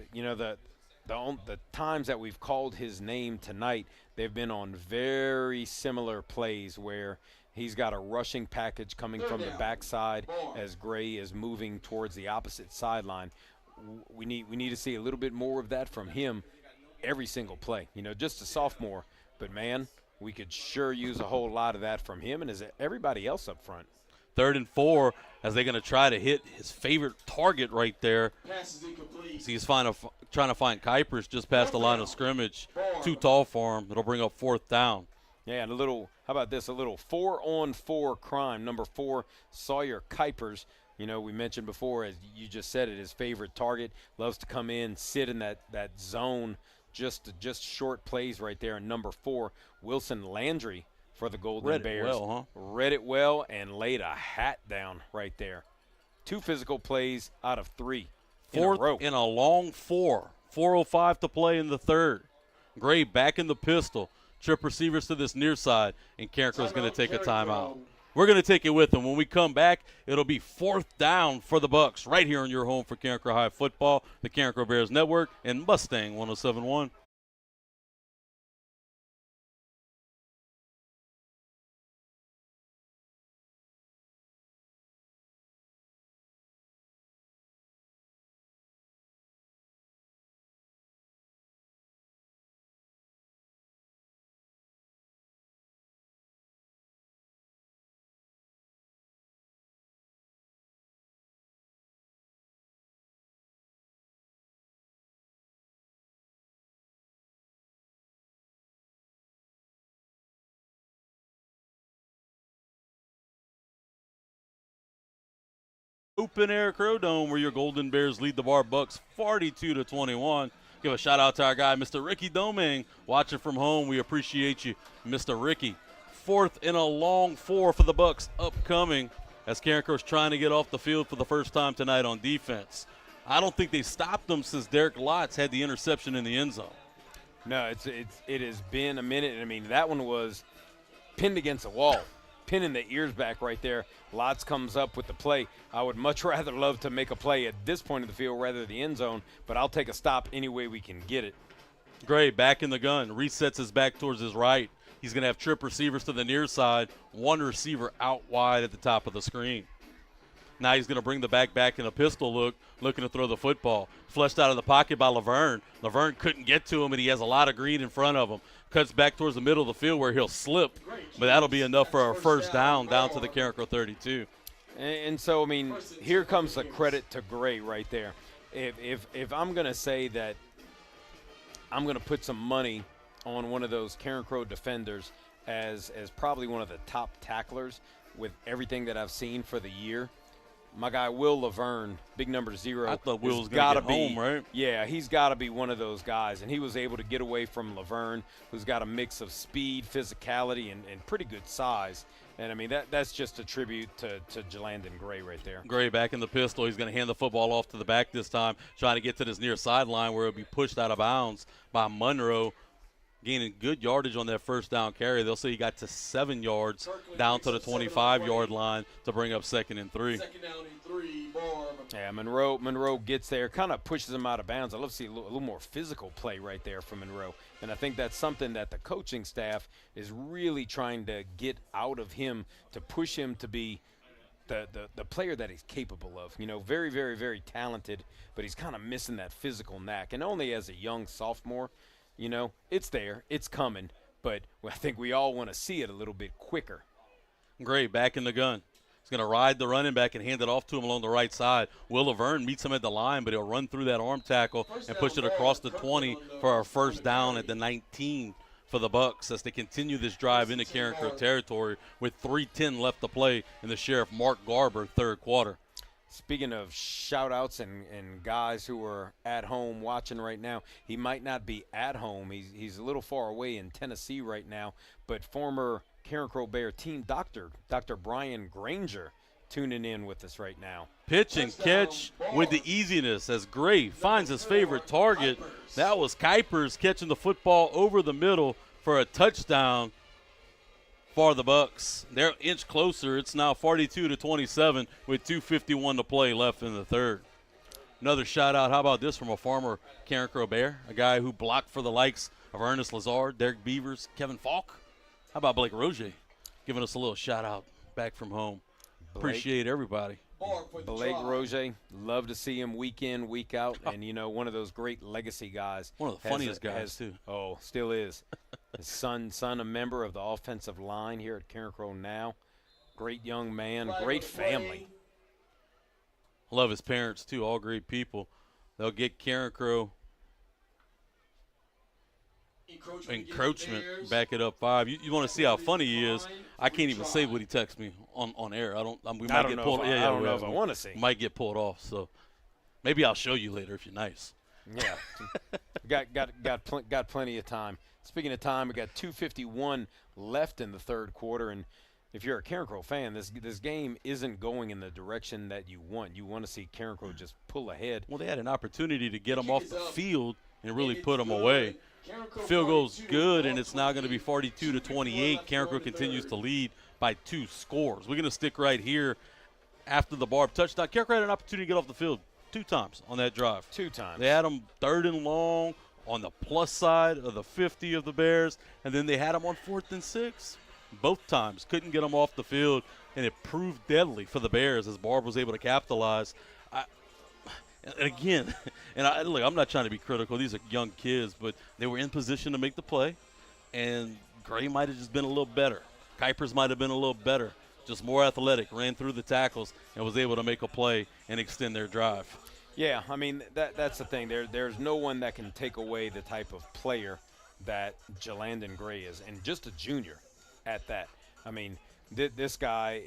times that we've called his name tonight, they've been on very similar plays where he's got a rushing package coming from the backside as Gray is moving towards the opposite sideline. We need to see a little bit more of that from him every single play. You know, just a sophomore, but man, we could sure use a whole lot of that from him and everybody else up front. 3rd and 4 as they're going to try to hit his favorite target right there. Pass is incomplete. So he's trying to find Kuipers just past the line of scrimmage. Too tall for him. It'll bring up 4th down. Yeah, and how about this? A little 4-on-4 crime. Number 4, Sawyer Kuipers. You know, we mentioned before, as you just said it, his favorite target. Loves to come in, sit in that zone, just short plays right there. And number 4, Wilson Landry for the Golden Bears. Read it well and laid a hat down right there. 2 physical plays out of 3 in a row. 4th in a long 4. 4:05 to play in the 3rd. Gray back in the pistol. Trip receivers to this near side, and Carencro's going to take a timeout. We're going to take it with him. When we come back, it'll be 4th down for the Bucks right here on your home for Carencro High Football, the Carencro Bears Network, and Mustang 107.1. Open Air Crow Dome, where your Golden Bears lead the Barbe Bucks 42-21. Give a shout out to our guy, Mr. Ricky Doming, watching from home. We appreciate you, Mr. Ricky. 4th in a long 4 for the Bucks upcoming as Carencro's trying to get off the field for the first time tonight on defense. I don't think they stopped them since Derek Lotz had the interception in the end zone. No, it has been a minute. I mean, that one was pinned against a wall. Pinning the ears back right there. Lotz comes up with the play. I would much rather love to make a play at this point of the field rather than the end zone, but I'll take a stop any way we can get it. Gray back in the gun, resets his back towards his right. He's going to have trip receivers to the near side, 1 receiver out wide at the top of the screen. Now he's going to bring the back in a pistol look, looking to throw the football. Flushed out of the pocket by Laverne. Laverne couldn't get to him, and he has a lot of green in front of him. Cuts back towards the middle of the field where he'll slip, but that'll be enough for a 1st down to the Carencro 32. And so, I mean, here comes the credit to Gray right there. If I'm going to say that I'm going to put some money on one of those Carencro defenders as probably one of the top tacklers with everything that I've seen for the year, my guy Will Laverne, big number 0. I thought Will was going to get home, right? Yeah, he's got to be one of those guys. And he was able to get away from Laverne, who's got a mix of speed, physicality, and pretty good size. And, I mean, that's just a tribute to Jalandon Gray right there. Gray back in the pistol. He's going to hand the football off to the back this time, trying to get to this near sideline where it'll be pushed out of bounds by Monroe. Gaining good yardage on that 1st down carry. They'll say he got to 7 yards down to the 25-yard line to bring up 2nd and 3. 2nd down and 3, Barbe. Yeah, Monroe gets there, kind of pushes him out of bounds. I love to see a little more physical play right there from Monroe. And I think that's something that the coaching staff is really trying to get out of him, to push him to be the player that he's capable of. You know, very, very, very talented, but he's kind of missing that physical knack. And only as a young sophomore, you know, it's there, it's coming, but I think we all want to see it a little bit quicker. Gray back in the gun. He's going to ride the running back and hand it off to him along the right side. Will Laverne meets him at the line, but he'll run through that arm tackle and push it across the 20 for our 1st down at the 19 for the Bucks as they continue this drive into Carencro territory with 3:10 left to play in the Sheriff Mark Garber 3rd quarter. Speaking of shout-outs and guys who are at home watching right now, he might not be at home. He's a little far away in Tennessee right now, but former Carencro Bear team Dr. Brian Granger tuning in with us right now. Pitch and catch with the easiness as Gray finds his favorite target. That was Kuipers catching the football over the middle for a touchdown for the Bucks. They're an inch closer. It's now 42-27 with 2:51 to play left in the 3rd. Another shout out. How about this from a former Carencro Bear, a guy who blocked for the likes of Ernest Lazard, Derek Beavers, Kevin Falk. How about Blake Roger giving us a little shout out back from home? Appreciate everybody. Blake Roger, love to see him week in, week out, and, you know, one of those great legacy guys. One of the funniest guys, too. Oh, still is. His son, a member of the offensive line here at Carencro now. Great young man, great family. Love his parents, too, all great people. They'll get Carencro encroachment, back it up 5. You want to see how funny he is? I can't even say what he texts me on air. We might get pulled. I don't know if I want to see. Might get pulled off. So maybe I'll show you later if you're nice. Yeah, got plenty of time. Speaking of time, we got 2:51 left in the third quarter, and if you're a Carencro fan, this game isn't going in the direction that you want. You want to see Carencro just pull ahead. Well, they had an opportunity to get them off the field and really put them away. Field goal's good, and it's now going to be 42-28. Carencro continues to lead by 2 scores. We're going to stick right here after the Barbe touchdown. Carencro had an opportunity to get off the field 2 times on that drive. 2 times. They had them 3rd and long on the plus side of the 50 of the Bears, and then they had them on 4th and 6. Both times couldn't get them off the field, and it proved deadly for the Bears as Barbe was able to capitalize. And again, look, I'm not trying to be critical. These are young kids, but they were in position to make the play, and Gray might have just been a little better. Kuipers might have been a little better, just more athletic, ran through the tackles, and was able to make a play and extend their drive. Yeah, I mean, that's the thing. There's no one that can take away the type of player that Jalandon Gray is, and just a junior at that. I mean, this guy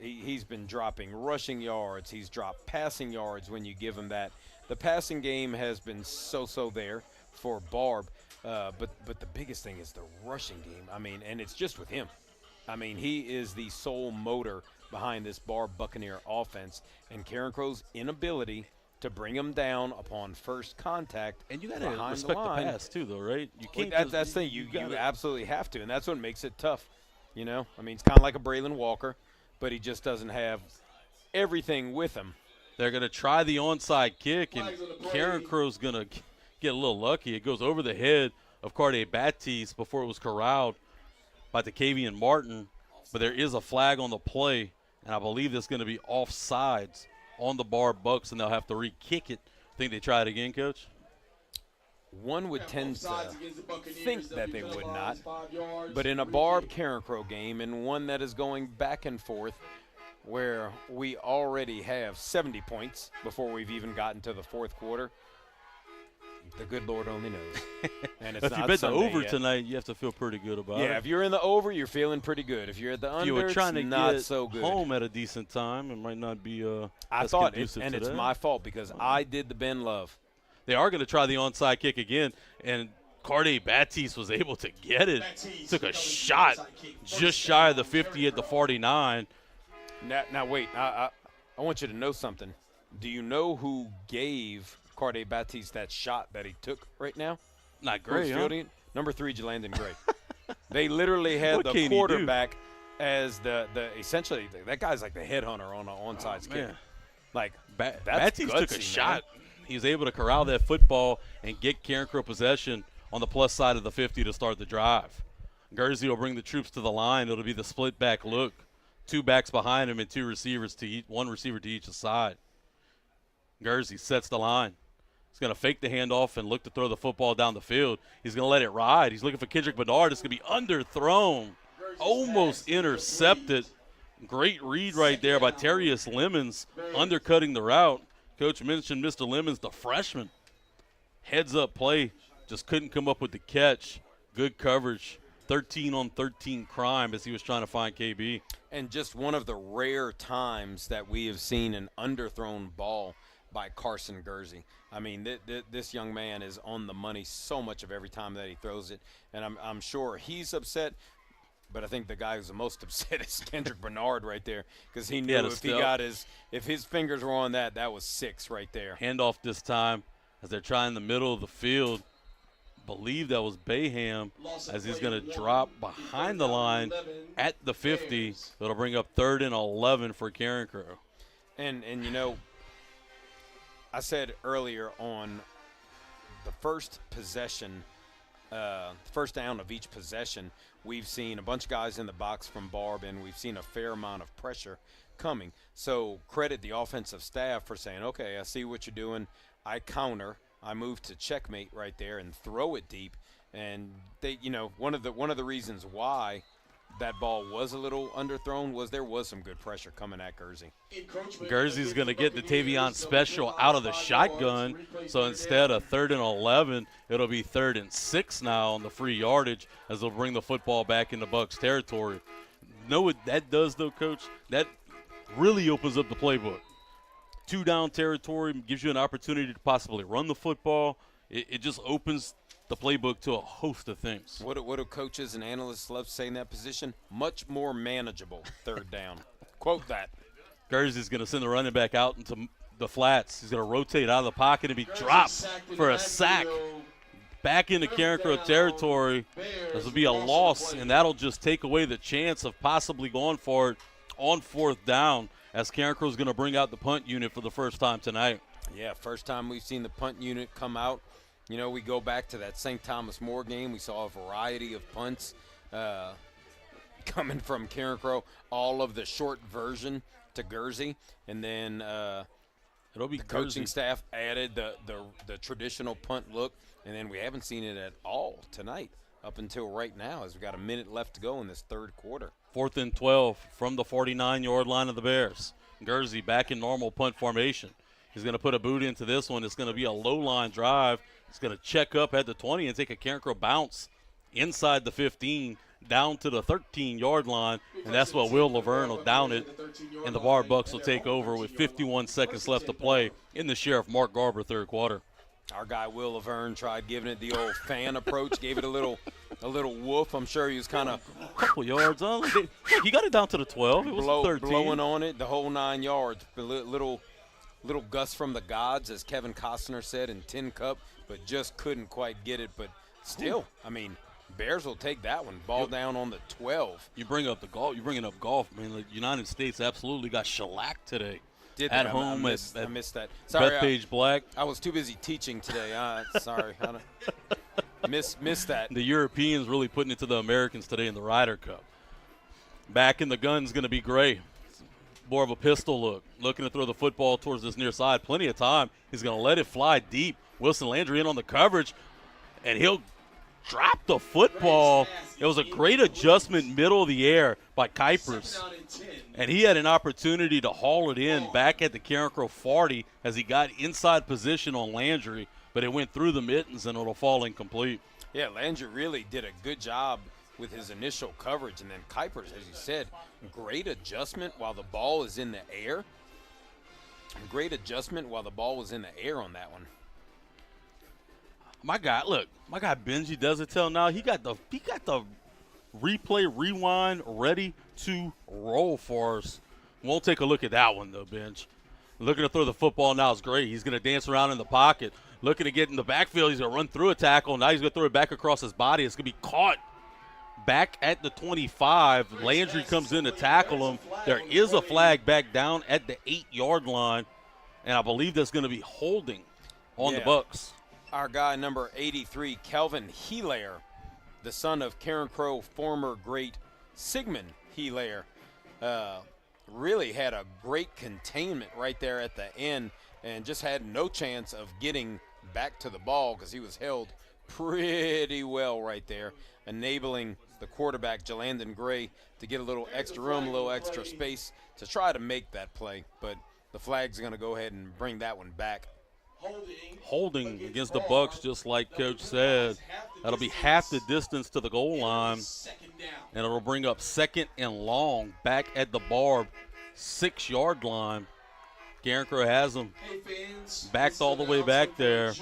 he's been dropping rushing yards. He's dropped passing yards when you give him that. The passing game has been so there for Barbe, but the biggest thing is the rushing game. I mean, and it's just with him. I mean, he is the sole motor behind this Barbe Buccaneer offense, and Carencro's inability to bring him down upon first contact. And you got to respect the pass too, though, right? You can't. That's the thing. You absolutely have to, and that's what makes it tough. You know, I mean, it's kind of like a Braylon Walker, but he just doesn't have everything with him. They're going to try the onside kick, and Carencro's going to get a little lucky. It goes over the head of Barbe Buccaneers before it was corralled by Decavian Martin, but there is a flag on the play, and I believe that's going to be offsides on the Barbe Bucks, and they'll have to re-kick it. Think they try it again, Coach? One would tend to think that they would not, but in a Barbe Carencro game, and one that is going back and forth, where we already have 70 points before we've even gotten to the fourth quarter, the good Lord only knows. And it's if not you bet the Sunday over yet. tonight, you have to feel pretty good about it. Yeah, if you're in the over, you're feeling pretty good. If you're at the under, you were trying to not get so good. home at a decent time, it might not be I as thought conducive and to it's that. my fault because I did the Ben Love. They are going to try the onside kick again, and Barbe Buccaneers was able to get it. Took a shot just shy of the 50 at the 49. Now wait, I want you to know something. Do you know who gave Barbe Buccaneers that shot that he took right now? Not Who's great, huh? fielding it? Number 3, Jalandon Gray. They literally had What the can he do? quarterback as the essentially that guy's like the headhunter on an onside kick. Man. Like that's Buccaneers took a gutsy, shot. man. He was able to corral that football and get Carencro possession on the plus side of the 50 to start the drive. Gursey will bring the troops to the line. It'll be the split back look. 2 backs behind him and 2 receivers to one receiver to each side. Gursey sets the line. He's going to fake the handoff and look to throw the football down the field. He's going to let it ride. He's looking for Kendrick Bernard. It's going to be underthrown. Almost intercepted. Great read right there by Terrius Lemons, undercutting the route. Coach mentioned Mr. Lemons, the freshman. Heads-up play. Just couldn't come up with the catch. Good coverage. 13-on-13 crime as he was trying to find KB. And just one of the rare times that we have seen an underthrown ball by Carson Gursey. I mean, this young man is on the money so much of every time that he throws it. And I'm sure he's upset, but I think the guy who's the most upset is Kendrick Bernard right there because he knew if his fingers were on that was 6 right there. Handoff this time as they're trying the middle of the field. Believe that was Bayham as he's going to drop behind the line at the 50. That'll bring up 3rd and 11 for Carencro. And you know, I said earlier on the first possession, first down of each possession, we've seen a bunch of guys in the box from Barbe, and we've seen a fair amount of pressure coming. So credit the offensive staff for saying, okay, I see what you're doing. I counter. I move to checkmate right there and throw it deep. And they, one of the reasons why that ball was a little underthrown was there was some good pressure coming at Guernsey. Guernsey's going to get the Tavion special out of the shotgun. So instead of 3rd and 11, it'll be 3rd and 6 now on the free yardage as they'll bring the football back into Bucs territory. Know what that does, though, Coach? That really opens up the playbook. 2-down territory gives you an opportunity to possibly run the football. It just opens the playbook to a host of things. What do coaches and analysts love to say in that position? Much more manageable 3rd down. Quote that. Guernsey's going to send the running back out into the flats. He's going to rotate out of the pocket and be dropped for a sack. Back into Carencro territory. This will be a loss, and that'll just take away the chance of possibly going for it on 4th down, as Carencro's going to bring out the punt unit for the first time tonight. Yeah, first time we've seen the punt unit come out. We go back to that St. Thomas More game. We saw a variety of punts coming from Carencro, all of the short version to Guernsey, and then it'll be the coaching staff added the traditional punt look, and then we haven't seen it at all tonight up until right now, as we got a minute left to go in this 3rd quarter. 4th and 12 from the 49-yard line of the Bears. Guernsey back in normal punt formation. He's going to put a boot into this one. It's going to be a low-line drive. He's going to check up at the 20 and take a Carencro bounce inside the 15 down to the 13-yard line, and that's what Will Laverne will down it, and the Barbe Bucs will take over with 51 seconds left to play in the Sheriff Mark Garber 3rd quarter. Our guy Will Laverne tried giving it the old fan approach, gave it a little woof. I'm sure he was kind of a couple yards on. He got it down to the 12. It was 13. Blowing on it the whole 9 yards. A little gust from the gods, as Kevin Costner said in Tin Cup, but just couldn't quite get it. But still, Bears will take that one. Ball down on the 12. You bring up the golf. You're bringing up golf. The United States absolutely got shellacked today. At home. I missed that. Sorry, Bethpage Black. I was too busy teaching today. Sorry. Missed that. The Europeans really putting it to the Americans today in the Ryder Cup. Back in the gun's going to be Gray. More of a pistol look. Looking to throw the football towards this near side. Plenty of time. He's going to let it fly deep. Wilson Landry in on the coverage, and he'll drop the football. It was a great adjustment middle of the air by Kuipers. And he had an opportunity to haul it in back at the Carencro 40 as he got inside position on Landry, but it went through the mittens and it'll fall incomplete. Yeah, Landry really did a good job with his initial coverage. And then Kuipers, as you said, great adjustment while the ball is in the air. Great adjustment while the ball was in the air on that one. My guy Benji does it till now. He got the replay rewind ready to roll for us. Won't take a look at that one though, Benj. Looking to throw the football now is great. He's going to dance around in the pocket. Looking to get in the backfield. He's going to run through a tackle. Now he's going to throw it back across his body. It's going to be caught back at the 25. Landry comes in to tackle him. There is a flag back down at the 8-yard line, and I believe that's going to be holding on the Bucs. Our guy, number 83, Kelvin Hilaire, the son of Carencro former great Sigmund Hilaire, really had a great containment right there at the end and just had no chance of getting back to the ball because he was held pretty well right there, enabling the quarterback, Jalandon Gray, to get a little extra room, a little extra space to try to make that play. But the flag's going to go ahead and bring that one back. Holding against the Bucs, just like Coach said. That'll be half the distance to the goal line, and it'll bring up 2nd and long back at the Barbe 6-yard line. Carencro has them backed all the way back there.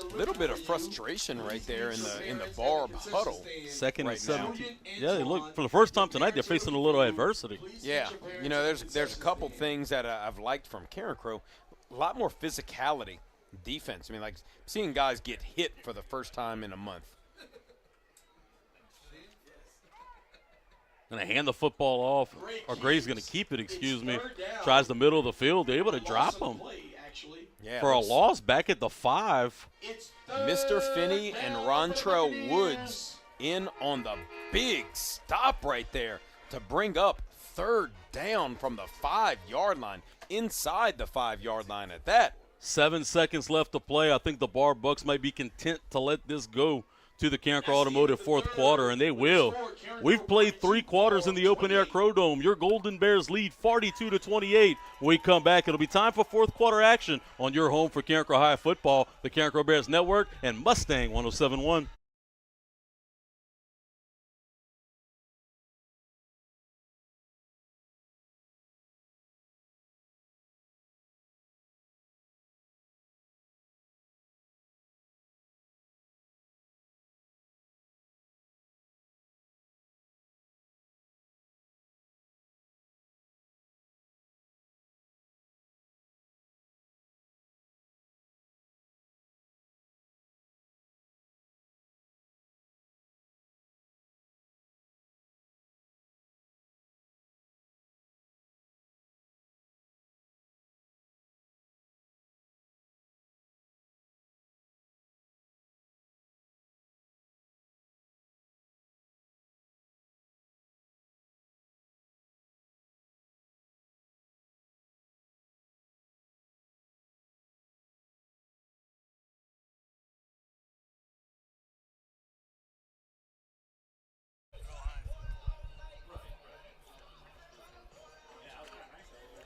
A little bit of frustration right there in the Barbe huddle. 2nd and 17. Yeah, they look for the first time tonight. They're facing a little adversity. Yeah, there's a couple things that I've liked from Carencro. A lot more physicality, defense. Like seeing guys get hit for the first time in a month. Going to hand the football off, or Gray's going to keep it. Tries the middle of the field. They're able to drop him. Yeah, for a loss back at the 5. Mr. Finney and Rontrell Woods in on the big stop right there to bring up 3rd down from the 5-yard line, inside the 5-yard line at that. 7 seconds left to play. I think the Barbe Bucks might be content to let this go to the Carencro Automotive fourth quarter, and they will. We've played 3 quarters in the Open Air Crow Dome. Your Golden Bears lead 42-28. When we come back, it'll be time for fourth quarter action on your home for Carencro High football, the Carencro Bears Network, and Mustang 107.1.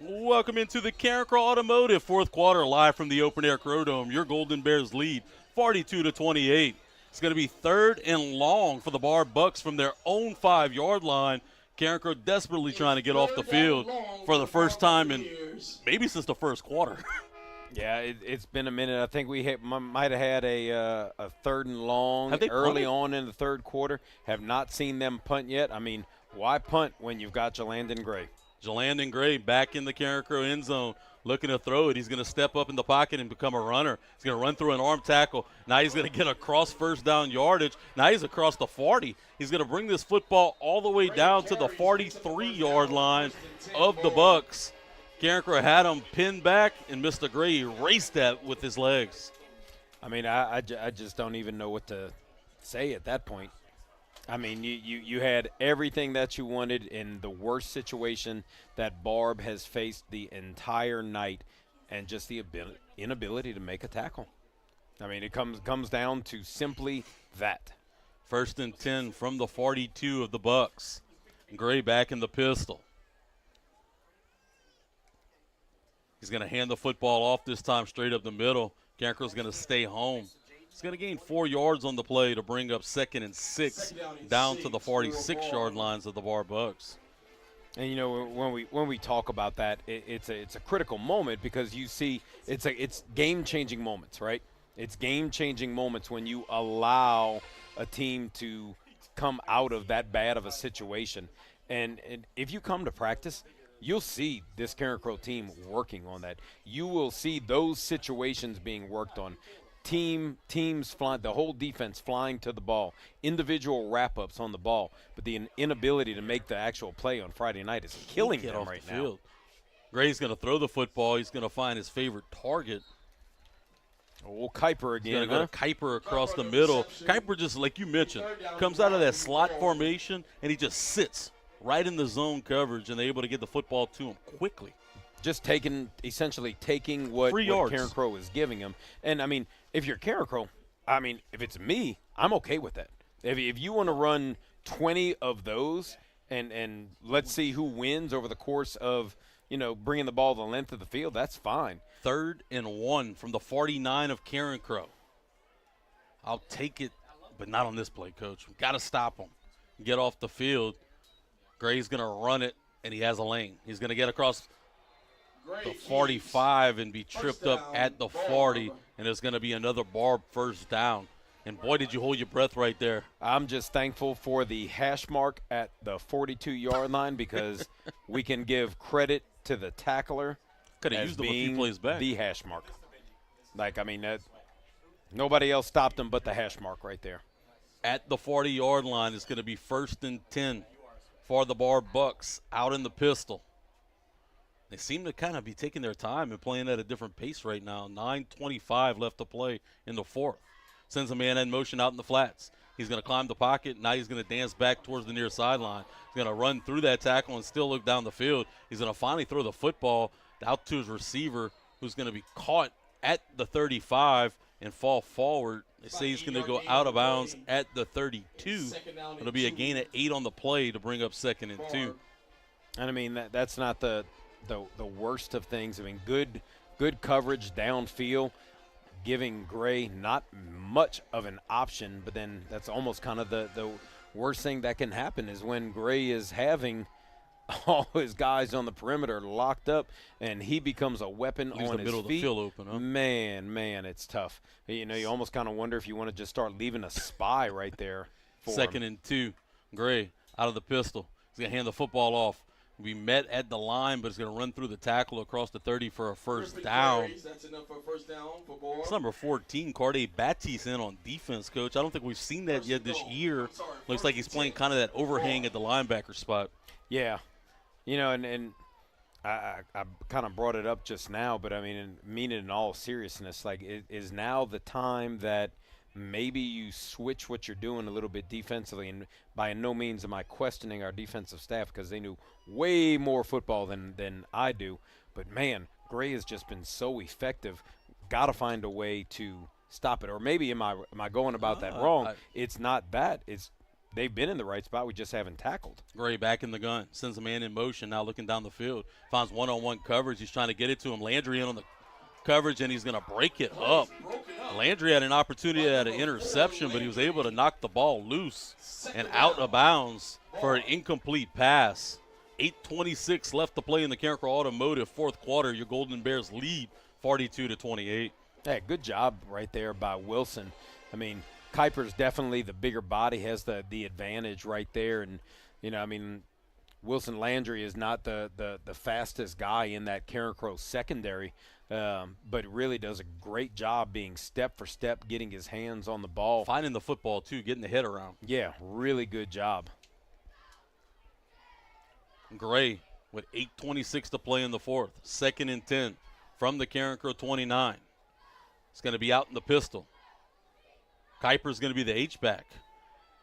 Welcome into the Carencro Automotive fourth quarter, live from the Open Air Crow Dome. Your Golden Bears lead 42-28. It's going to be 3rd and long for the Barbe Bucks from their own 5-yard line. Carencro desperately trying to get off the field for the first time in maybe since the first quarter. Yeah, it's been a minute. I think we might have had a 3rd and long early on in the third quarter. Have not seen them punt yet. I mean, why punt when you've got Jalandon Gray? Jalandon Gray back in the Carencro end zone, looking to throw it. He's going to step up in the pocket and become a runner. He's going to run through an arm tackle. Now he's going to get across first down yardage. Now he's across the 40. He's going to bring this football all the way down to the 43-yard line of the Bucks. Carencro had him pinned back, and Mr. Gray erased that with his legs. I mean, I just don't even know what to say at that point. I mean, you had everything that you wanted in the worst situation that Barbe has faced the entire night, and just the inability to make a tackle. I mean, it comes down to simply that. 1st and 10 from the 42 of the Bucks. Gray back in the pistol. He's going to hand the football off this time straight up the middle. Carencro's going to stay home. He's going to gain 4 yards on the play to bring up 2nd and 6 down to the 46-yard lines of the Barbe Bucks. And you know, when we talk about that, it's a critical moment, because you see it's game-changing moments, right? It's game-changing moments when you allow a team to come out of that bad of a situation. And if you come to practice, you'll see this Carencro team working on that. You will see those situations being worked on. Teams flying, the whole defense flying to the ball, individual wrap-ups on the ball, but the inability to make the actual play on Friday night is killing them right now. Gray's going to throw the football. He's going to find his favorite target. Oh, Kuiper again. He's going to go to Kuiper across the middle. Kuiper, just like you mentioned, comes out of that slot formation, and he just sits right in the zone coverage, and they're able to get the football to him quickly. Just essentially taking what Carencro is giving him. And, I mean, if you're Carencro, I mean, if it's me, I'm okay with that. If you want to run 20 of those and let's see who wins over the course of, bringing the ball the length of the field, that's fine. 3rd and 1 from the 49 of Carencro. I'll take it, but not on this play, Coach. We've got to stop him. Get off the field. Gray's going to run it, and he has a lane. He's going to get across the 45 and be tripped up at the 40, and it's going to be another Barbe first down. And, boy, did you hold your breath right there. I'm just thankful for the hash mark at the 42-yard line, because we can give credit to the tackler Could have used him a few plays back. The hash mark. Nobody else stopped him but the hash mark right there. At the 40-yard line, it's going to be 1st and 10 for the Barbe Bucks out in the pistol. They seem to kind of be taking their time and playing at a different pace right now. 9:25 left to play in the 4th. Sends a man in motion out in the flats. He's going to climb the pocket. Now he's going to dance back towards the near sideline. He's going to run through that tackle and still look down the field. He's going to finally throw the football out to his receiver, who's going to be caught at the 35 and fall forward. They say he's going to go out of bounds at the 32. It'll be a gain of 8 on the play to bring up 2nd and 2. And I mean that's not the worst of things. I mean good coverage downfield, giving Gray not much of an option, but then that's almost kind of the worst thing that can happen is when Gray is having all his guys on the perimeter locked up and he becomes a weapon Leaves on the his middle of feet. the field open, huh? Man, it's tough. You know, you almost kind of wonder if you want to just start leaving a spy right there for 2nd him. and 2. Gray out of the pistol. He's going to hand the football off. We met at the line, but he's going to run through the tackle across the 30 for a first down. That's enough for a first down for Barbe. It's number 14, Carde Batiste in on defense, Coach. I don't think we've seen that yet this year. Looks like he's playing kind of that overhang at the linebacker spot. Yeah. You know, and I kind of brought it up just now, but I mean it in all seriousness. Like, it is now the time that maybe you switch what you're doing a little bit defensively. And by no means am I questioning our defensive staff because they knew way more football than I do. But, man, Gray has just been so effective. Got to find a way to stop it. Or maybe am I going about that wrong? It's not that. They've been in the right spot. We just haven't tackled. Gray back in the gun. Sends a man in motion now looking down the field. Finds one-on-one coverage. He's trying to get it to him. Landry in on the coverage, and he's going to break it up. Landry had an opportunity at an interception, but he was able to knock the ball loose and out of bounds for an incomplete pass. 8:26 left to play in the Carencro Automotive fourth quarter. Your Golden Bears lead 42-28. Hey, good job right there by Wilson. I mean, Kuiper's definitely the bigger body, has the advantage right there. And, you know, I mean, Wilson Landry is not the fastest guy in that Carencro secondary, but really does a great job being step for step, getting his hands on the ball. Finding the football, too, getting the head around. Yeah, really good job. Gray with 8:26 to play in the fourth. 2nd and 10 from the Carencro 29. It's going to be out in the pistol. Kuiper's going to be the H-back.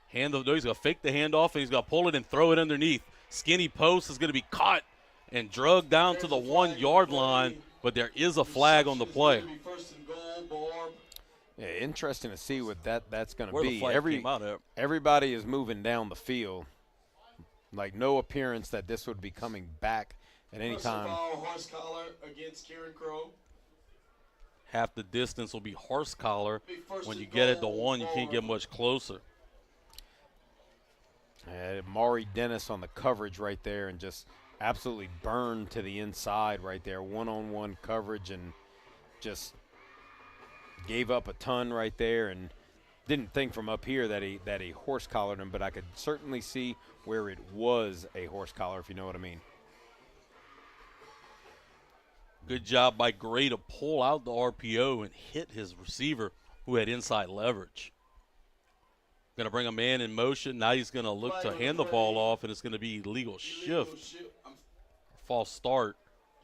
He's going to fake the handoff, and he's going to pull it and throw it underneath. Skinny post is going to be caught and drugged down to the 1-yard line, but there is a flag on the play. Yeah, interesting to see what that's going to Where be. the flag came out at. Everybody is moving down the field. Like, no appearance that this would be coming back at any time. Horse collar against Carencro. Half the distance will be horse collar. When you get it to 1, you can't get much closer. Maury Dennis on the coverage right there and just absolutely burned to the inside right there. One-on-one coverage and just gave up a ton right there and didn't think from up here that he horse collared him, but I could certainly see where it was a horse collar, if you know what I mean. Good job by Gray to pull out the RPO and hit his receiver who had inside leverage. Going to bring a man in motion. Now he's going to look to hand the ball off, and it's going to be illegal shift. False start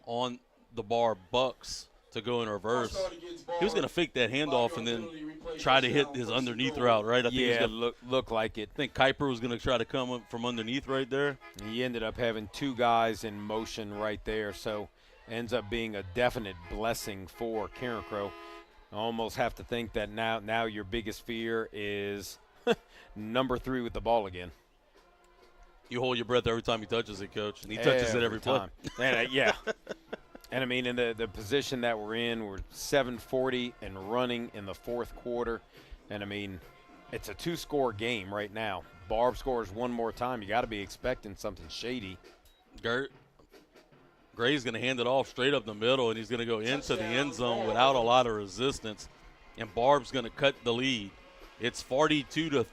on the Barbe Bucks to go in reverse. He was going to fake that handoff and then try to hit his underneath route, right? I think Yeah, look like it. I think Kuiper was going to try to come up from underneath right there. He ended up having two guys in motion right there, so ends up being a definite blessing for Carencro. I almost have to think that now your biggest fear is number 3 with the ball again. You hold your breath every time he touches it, Coach, and he touches it every time. play. Yeah. And, I mean, in the position that we're in, we're 7:40 and running in the fourth quarter. And, I mean, it's a 2-score game right now. Barbe scores one more time. You got to be expecting something shady. Gray's going to hand it off straight up the middle, and he's going to go into the end zone without a lot of resistance. And Barbe's going to cut the lead. It's 42-34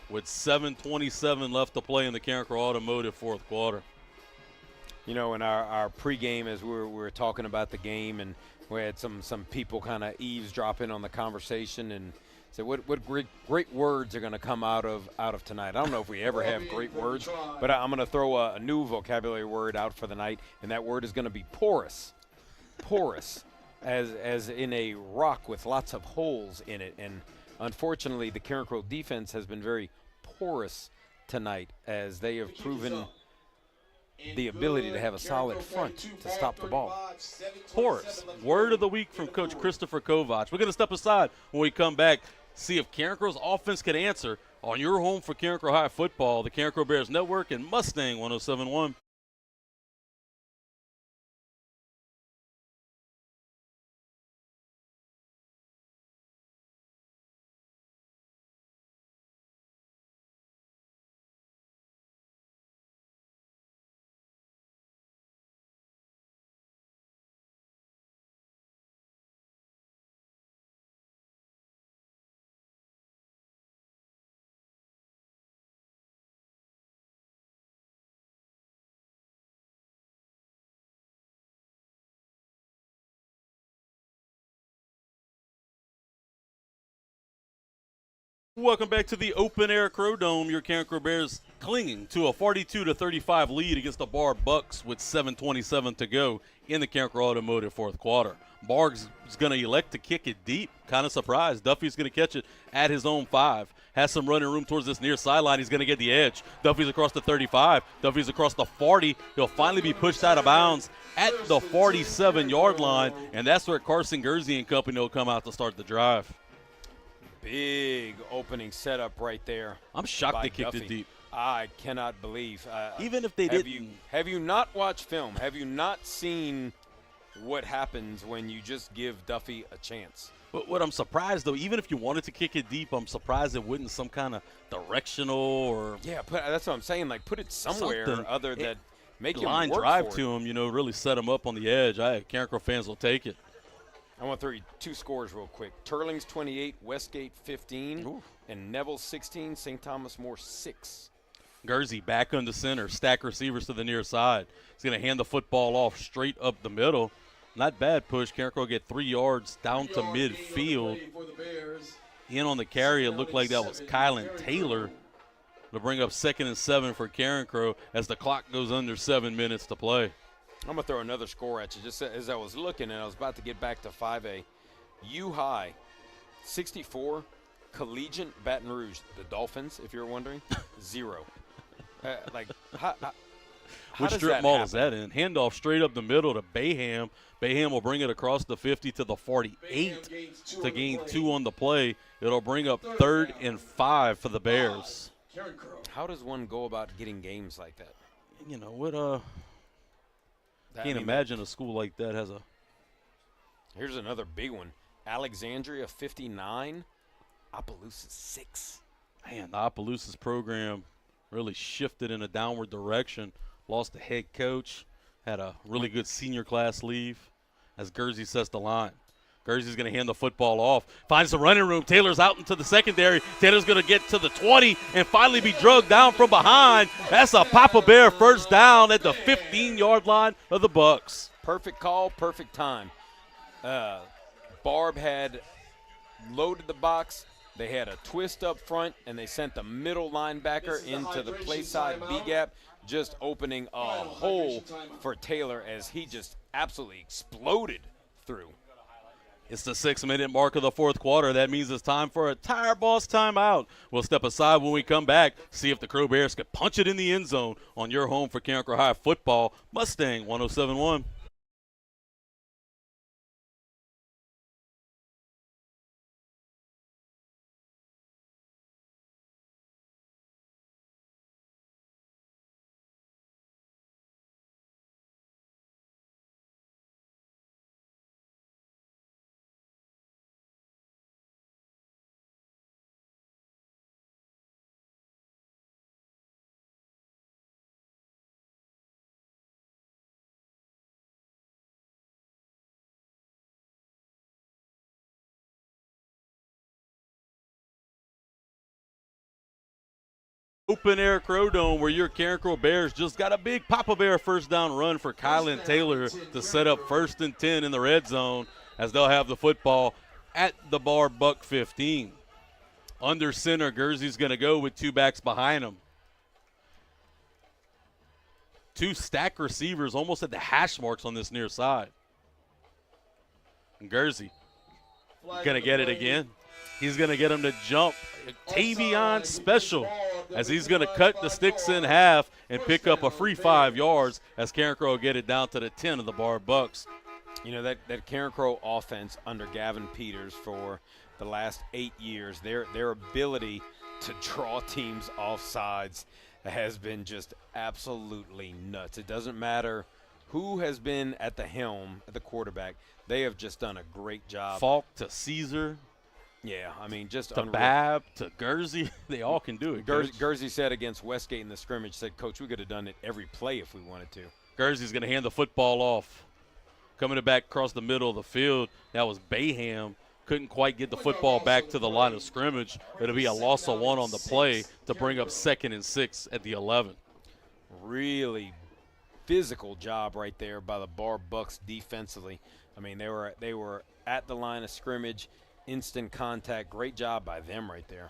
with 7:27 left to play in the Carencro Automotive fourth quarter. You know, in our pregame, as we were talking about the game, and we had some people kind of eavesdropping on the conversation and said, what great words are going to come out of tonight. I don't know if we ever have great words, but I'm going to throw a new vocabulary word out for the night, and that word is going to be porous. Porous, as in a rock with lots of holes in it. And unfortunately, the Carencro defense has been very porous tonight, as they have proven the ability to have a solid front to stop the ball. Porous. Word of the week from Coach Christopher Kovac. We're going to step aside when we come back, see if Carencro's offense can answer on your home for Carencro High football, the Carencro Bears Network and Mustang 107.1. Welcome back to the Open Air Crow Dome. Your Carencro Bears clinging to a 42-35 lead against the Barbe Bucks with 7:27 to go in the Carencro Automotive fourth quarter. Barg's going to elect to kick it deep. Kind of surprised. Duffy's going to catch it at his own 5. Has some running room towards this near sideline. He's going to get the edge. Duffy's across the 35. Duffy's across the 40. He'll finally be pushed out of bounds at the 47-yard line, and that's where Carson Gursey and company will come out to start the drive. Big opening setup right there. I'm shocked they kicked Duffy. it deep. I cannot believe. Even if they didn't. Have you not watched film? Have you not seen what happens when you just give Duffy a chance? But what I'm surprised, though, even if you wanted to kick it deep, I'm surprised it wouldn't some kind of directional or that's what I'm saying. Like, put it somewhere something. other than make him line work drive for to it. him, really set him up on the edge. Carencro fans will take it. I want to throw you 2 scores real quick. Turling's 28, Westgate 15, Ooh. and Neville 16, St. Thomas More 6. Gursey back under center, stack receivers to the near side. He's going to hand the football off straight up the middle. Not bad push. Carencro get 3 yards down to midfield. In on the carry, it looked like that was Kylan Taylor to bring up 2nd and 7 for Carencro as the clock goes under 7 minutes to play. I'm going to throw another score at you. Just as I was looking and I was about to get back to 5A. U High, 64. Collegiate Baton Rouge, the Dolphins, if you're wondering, 0. How Which does strip that mall happen? is that in? Handoff straight up the middle to Bayham. Bayham will bring it across the 50 to the 48 to gain 2 on the play. It'll bring up 3rd and 5 for the Bears. How does one go about getting games like that? Can't imagine a school like that has a. Here's another big one. Alexandria 59, Opelousas 6. Man, the Opelousas program really shifted in a downward direction. Lost the head coach. Had a really good senior class leave as Gursey sets the line. Gursey's going to hand the football off. Finds the running room. Taylor's out into the secondary. Taylor's going to get to the 20 and finally be drugged down from behind. That's a Papa Bear first down at the 15-yard line of the Bucks. Perfect call, perfect time. Barbe had loaded the box. They had a twist up front, and they sent the middle linebacker into the play side B-gap, just opening a hole for Taylor as he just absolutely exploded through. It's the 6-minute mark of the fourth quarter. That means it's time for a Tire Boss timeout. We'll step aside when we come back, see if the Crow Bears could punch it in the end zone on your home for Carencro High football, Mustang 107.1. Open Air Crow Dome, where your Carencro Bears just got a big Papa Bear first down run for Kylan Taylor to set up 1st and 10 in the red zone as they'll have the football at the Barbe Buck 15. Under center, Gursey's going to go with 2 backs behind him. 2 stack receivers almost at the hash marks on this near side. And Gursey going to get it again. He's going to get him to jump. Tavion special as he's going to cut the sticks in half and pick up a free 5 yards as Carencro will get it down to the 10 of the Barbe Bucks. You know, that Carencro offense under Gavin Peters for the last 8 years, their ability to draw teams off sides has been just absolutely nuts. It doesn't matter who has been at the helm, at the quarterback. They have just done a great job. Falk to Caesar. Yeah, I mean, just to unreal. Bab, to Gursey, they all can do it. Gursey said against Westgate in the scrimmage, said, Coach, we could have done it every play if we wanted to. Gursey's going to hand the football off. Coming back across the middle of the field, that was Bayham. Couldn't quite get the football back to the line of scrimmage. It'll be a loss of 1 on the play to bring up 2nd and 6 at the 11. Really physical job right there by the Barbe Bucks defensively. I mean, they were at the line of scrimmage, instant contact. Great job by them right there.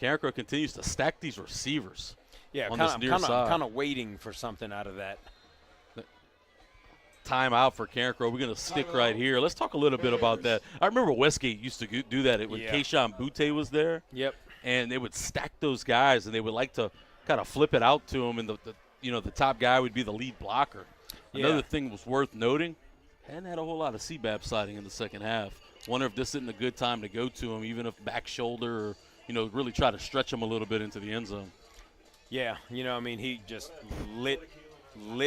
Carencro continues to stack these receivers. Yeah, on this near side. Kind of waiting for something out of that. Timeout for Carencro. We're going to stick right here. Let's talk a little bit about that. I remember Westgate used to do that when Keyshawn Butte was there. Yep. And they would stack those guys, and they would like to kind of flip it out to them, and the top guy would be the lead blocker. Yeah. Another thing was worth noting, hadn't had a whole lot of CBAB sliding in the second half. Wonder if this isn't a good time to go to him, even if back shoulder or, really try to stretch him a little bit into the end zone. Yeah, I mean, he just lit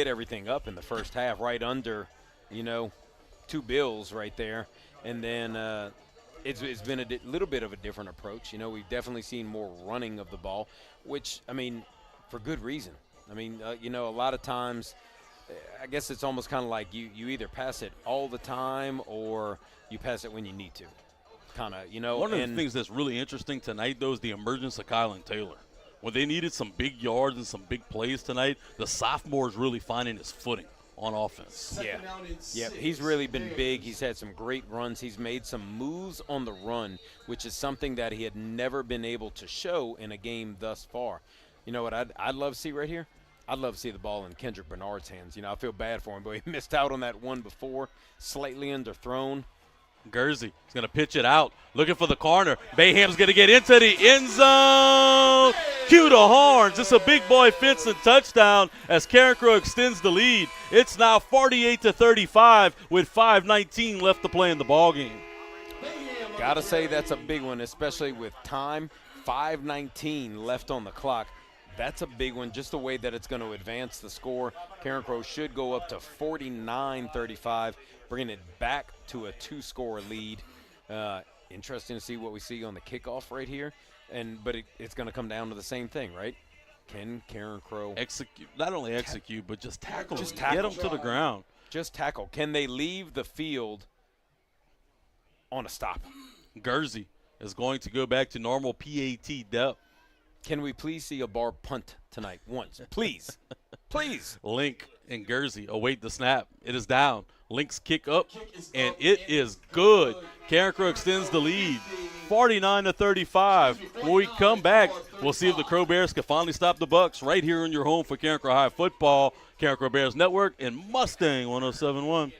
everything up in the first half, right under, 2 bills right there. And then it's been a little bit of a different approach. We've definitely seen more running of the ball, which, I mean, for good reason. I mean, a lot of times, I guess it's almost kind of like you either pass it all the time or you pass it when you need to. Kind of, One of the things that's really interesting tonight, though, is the emergence of Kylan Taylor. When they needed some big yards and some big plays tonight, the sophomore is really finding his footing on offense. Yeah, he's really been big. He's had some great runs. He's made some moves on the run, which is something that he had never been able to show in a game thus far. You know what I'd love to see right here? I'd love to see the ball in Kendrick Bernard's hands. I feel bad for him, but he missed out on that one before, slightly underthrown. Gursey is going to pitch it out, looking for the corner. Bayham's going to get into the end zone. Cue the horns. It's a big boy Finson touchdown as Carencro extends the lead. It's now 48-35 with 5:19 left to play in the ballgame. Got to say that's a big one, especially with time. 5:19 left on the clock. That's a big one, just the way that it's going to advance the score. Carencro should go up to 49-35, bringing it back to a 2-score lead. Interesting to see what we see on the kickoff right here. But it's going to come down to the same thing, right? Can Carencro not only execute, but just tackle. Just tackle. Get them to the ground. Just tackle. Can they leave the field on a stop? Gursey is going to go back to normal PAT depth. Can we please see a Barbe punt tonight once? Please. Please. Link and Gursey await the snap. It is down. Link's kick up, and it is good. Carencro extends the lead, 49-35. When we come back, we'll see if the Crow Bears can finally stop the Bucks right here in your home for Carencro High Football, Carencro Bears Network, and Mustang 107.1.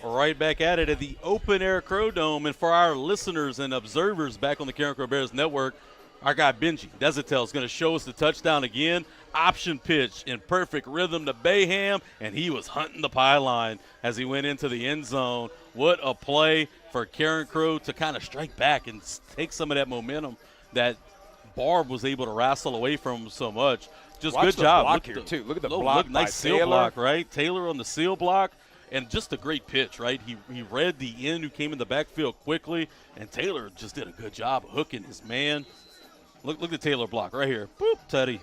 Right back at it at the Open Air Crow Dome. And for our listeners and observers back on the Carencro Bears Network, our guy Benji Desatel is going to show us the touchdown again. Option pitch in perfect rhythm to Bayham, and he was hunting the pylon as he went into the end zone. What a play for Carencro to kind of strike back and take some of that momentum that Barbe was able to wrestle away from so much. Just Watch good the job. Block here, too. Look at the block. Nice seal Taylor. block, right? Taylor on the seal block. And just a great pitch, right? He read the end who came in the backfield quickly, and Taylor just did a good job hooking his man. Look at the Taylor block right here. Boop, Teddy.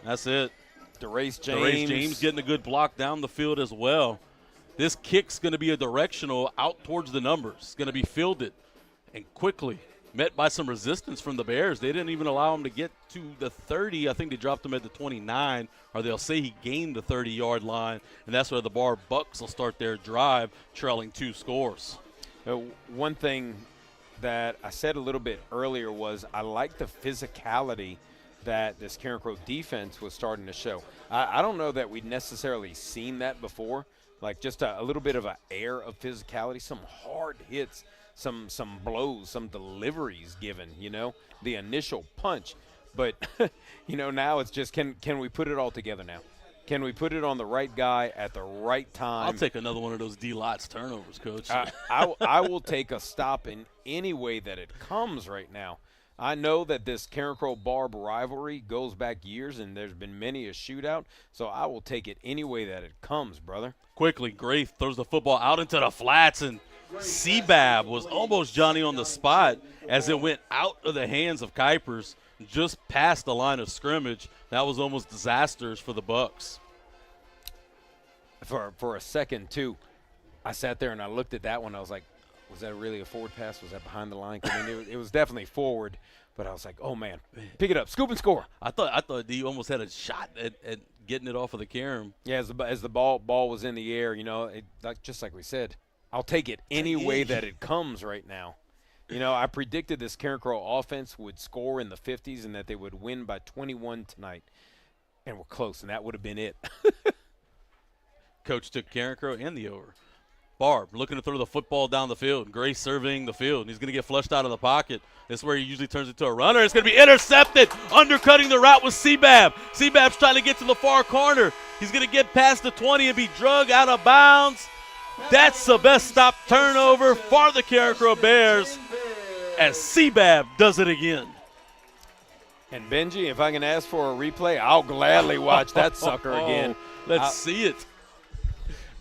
That's it. DeRace James getting a good block down the field as well. This kick's going to be a directional out towards the numbers. It's going to be fielded and quickly met by some resistance from the Bears. They didn't even allow him to get to the 30. I think they dropped him at the 29, or they'll say he gained the 30-yard line, and that's where the Barbe Bucks will start their drive, trailing 2 scores. One thing that I said a little bit earlier was I like the physicality that this Carencro defense was starting to show. I don't know that we'd necessarily seen that before, like just a little bit of an air of physicality, some hard hits, some blows, some deliveries given, the initial punch. But, now it's just can we put it all together now? Can we put it on the right guy at the right time? I'll take another one of those D-Lots turnovers, Coach. I will take a stop in any way that it comes right now. I know that this Carencro-Barbe rivalry goes back years, and there's been many a shootout, so I will take it any way that it comes, brother. Quickly, Gray throws the football out into the flats, and Seabab was almost Johnny on the spot as it went out of the hands of Kuipers just past the line of scrimmage. That was almost disastrous for the Bucks. For a second, too, I sat there and I looked at that one. I was like, was that really a forward pass? Was that behind the line? I mean, it was definitely forward, but I was like, oh, man, pick it up, scoop and score. I thought he almost had a shot at getting it off of the carom. Yeah, as the ball was in the air, just like we said, I'll take it any way that it comes right now. I predicted this Carencro offense would score in the 50s and that they would win by 21 tonight, and we're close, and that would have been it. Coach took Carencro and the over. Barbe looking to throw the football down the field. Gray surveying the field. He's going to get flushed out of the pocket. This is where he usually turns into a runner. It's going to be intercepted. Undercutting the route with Seabab. Seabab's trying to get to the far corner. He's going to get past the 20 and be drugged out of bounds. That's the best stop turnover for the Carencro Bears as Seabab does it again. And Benji, if I can ask for a replay, I'll gladly watch that sucker again. Let's see it.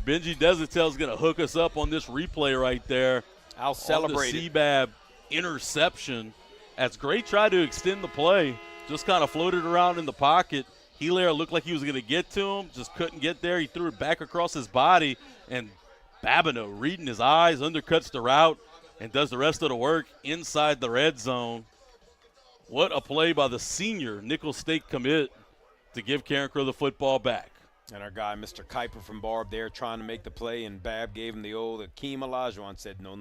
Benji Desautel's going to hook us up on this replay right there. I'll celebrate the Seabab interception as Gray tried to extend the play. Just kind of floated around in the pocket. Hilaire looked like he was going to get to him, just couldn't get there. He threw it back across his body, and Babineau, reading his eyes, undercuts the route and does the rest of the work inside the red zone. What a play by the senior Nickel State commit to give Carencro the football back. And our guy, Mr. Kuiper from Barbe there trying to make the play, and Bab gave him the old Akeem Olajuwon, said, no,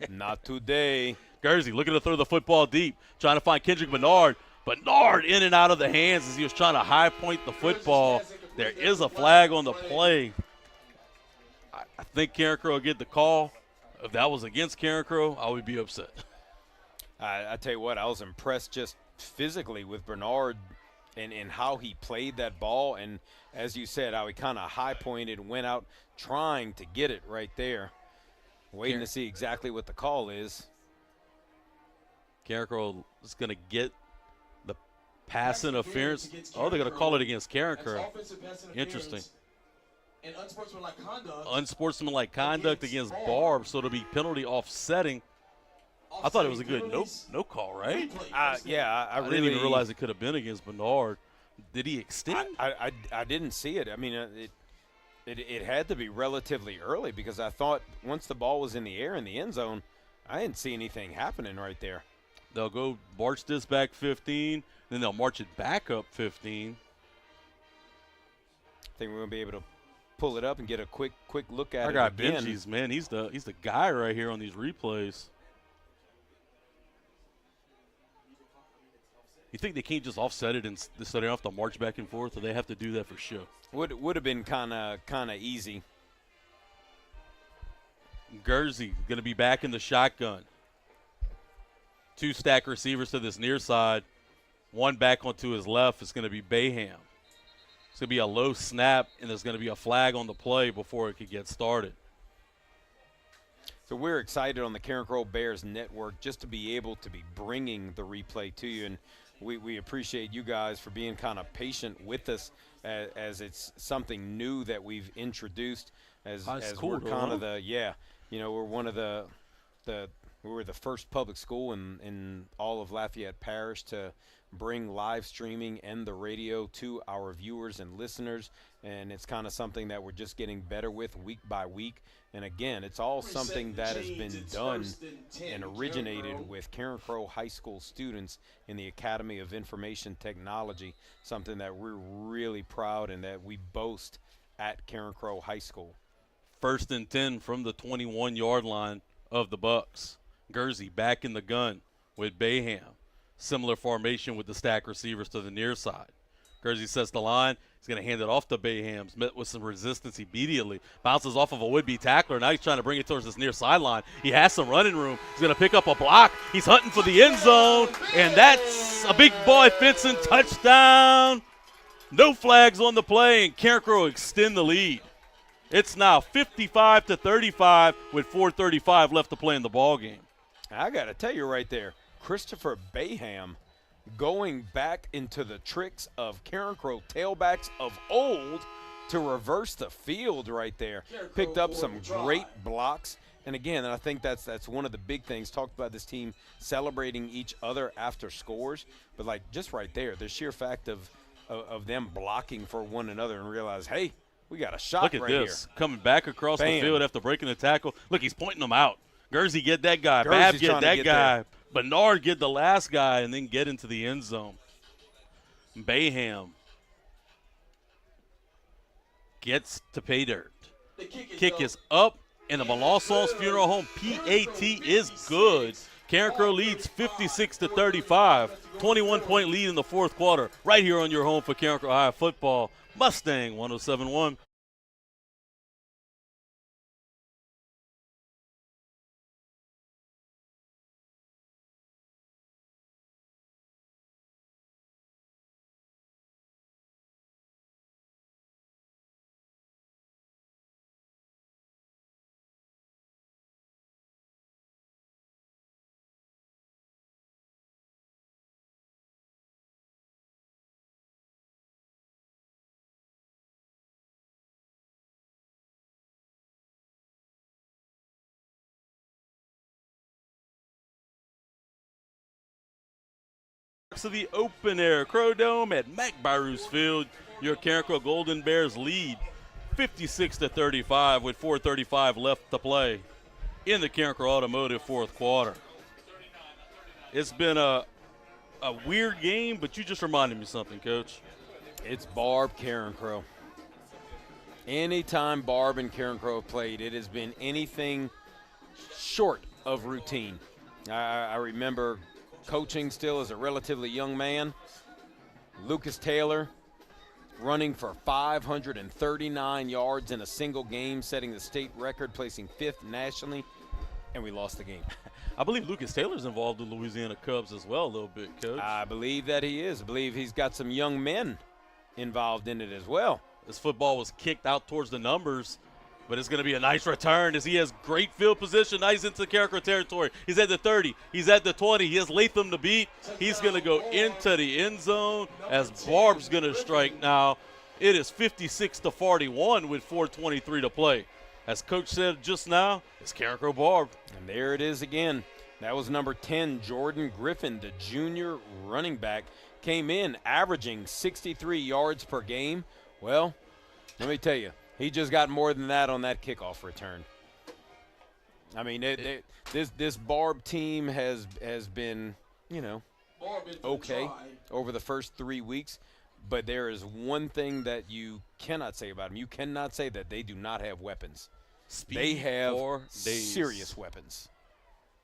not today. Guernsey looking to throw the football deep, trying to find Kendrick Bernard. Bernard in and out of the hands as he was trying to high point the football. There is a flag on the play. I think Carencro will get the call. If that was against Carencro, I would be upset. I tell you what, I was impressed just physically with Bernard and how he played that ball. And as you said, how he kind of high-pointed and went out trying to get it right there. Waiting to see exactly what the call is. Carencro is going to get the pass interference. Oh, they're going to call it against Carencro. Interesting. And unsportsmanlike conduct. Unsportsmanlike conduct against Barbe, so it'll be penalty offsetting. I thought it was a good no call, right? Yeah, I didn't even realize it could have been against Bernard. Did he extend? I didn't see it. I mean, it had to be relatively early because I thought once the ball was in the air in the end zone, I didn't see anything happening right there. They'll go march this back 15, then they'll march it back up 15. I think we're going to be able to pull it up and get a quick look at it I got again. Benji's, man. He's the guy right here on these replays. You think they can't just offset it and so they don't have to march back and forth, or they have to do that for sure? Would have been kind of easy. Guernsey going to be back in the shotgun. 2 stack receivers to this near side. 1 back onto his left. It's going to be Bayham. It's going to be a low snap, and there's going to be a flag on the play before it could get started. So we're excited on the Carencro Bears Network just to be able to be bringing the replay to you, and we appreciate you guys for being kind of patient with us as it's something new that we've introduced as cool, we're kind of we're one of we were the first public school in all of Lafayette Parish to bring live streaming and the radio to our viewers and listeners, and it's kind of something that we're just getting better with week by week. And again, it's all something that has been done and originated with Carencro High School students in the Academy of Information Technology, something that we're really proud and that we boast at Carencro High School. 1st and 10 from the 21-yard line of the Bucks. Guernsey back in the gun with Bayham. Similar formation with the stack receivers to the near side. Guernsey sets the line. He's going to hand it off to Bayhams. Met with some resistance immediately. Bounces off of a would-be tackler. Now he's trying to bring it towards this near sideline. He has some running room. He's going to pick up a block. He's hunting for the end zone. And that's a big boy Fenton touchdown. No flags on the play, and Carencro extend the lead. It's now 55-35 with 4:35 left to play in the ball game. I got to tell you right there, Christopher Bayham going back into the tricks of Carencro tailbacks of old to reverse the field right there. Picked up some great blocks. And again, I think that's one of the big things. Talked about this team celebrating each other after scores. But, like, just right there, the sheer fact of them blocking for one another and realize, hey, we got a shot right here. Look at this. Coming back across Bam. the field after breaking the tackle. Look, he's pointing them out. Guernsey, get that guy. Guernsey's Bab, get that get guy. there. Bernard, get the last guy, and then get into the end zone. Bayham gets to pay dirt. Kick is up, and the Malasson's Funeral Home PAT is good. Carencro leads 56-35. 21-point lead in the fourth quarter. Right here on your home for Carencro High football. Mustang 107.1. To the open air Crow Dome at McBarus Field. Your Carencro Golden Bears lead 56-35 with 4:35 left to play in the Carencro Automotive fourth quarter. It's been a weird game, but you just reminded me something, Coach. It's Barbe Carencro. Anytime Barbe and Carencro have played, it has been anything short of routine. I remember coaching still as a relatively young man. Lucas Taylor running for 539 yards in a single game, setting the state record, placing 5th nationally, and we lost the game. I believe Lucas Taylor's involved with Louisiana Cubs as well a little bit, Coach. I believe that he is. I believe he's got some young men involved in it as well. This football was kicked out towards the numbers, but it's going to be a nice return as he has great field position. Now he's into Carencro territory. He's at the 30. He's at the 20. He has Latham to beat. He's going to go into the end zone as Barbe's going to strike now. It is 56-41 with 4:23 to play. As Coach said just now, it's Carencro Barbe. And there it is again. That was number 10, Jordan Griffin, the junior running back. Came in averaging 63 yards per game. Well, let me tell you, he just got more than that on that kickoff return. I mean, this Barbe team has been, okay over the first 3 weeks. But there is one thing that you cannot say about them. You cannot say that they do not have weapons. Speed they have for days. serious weapons.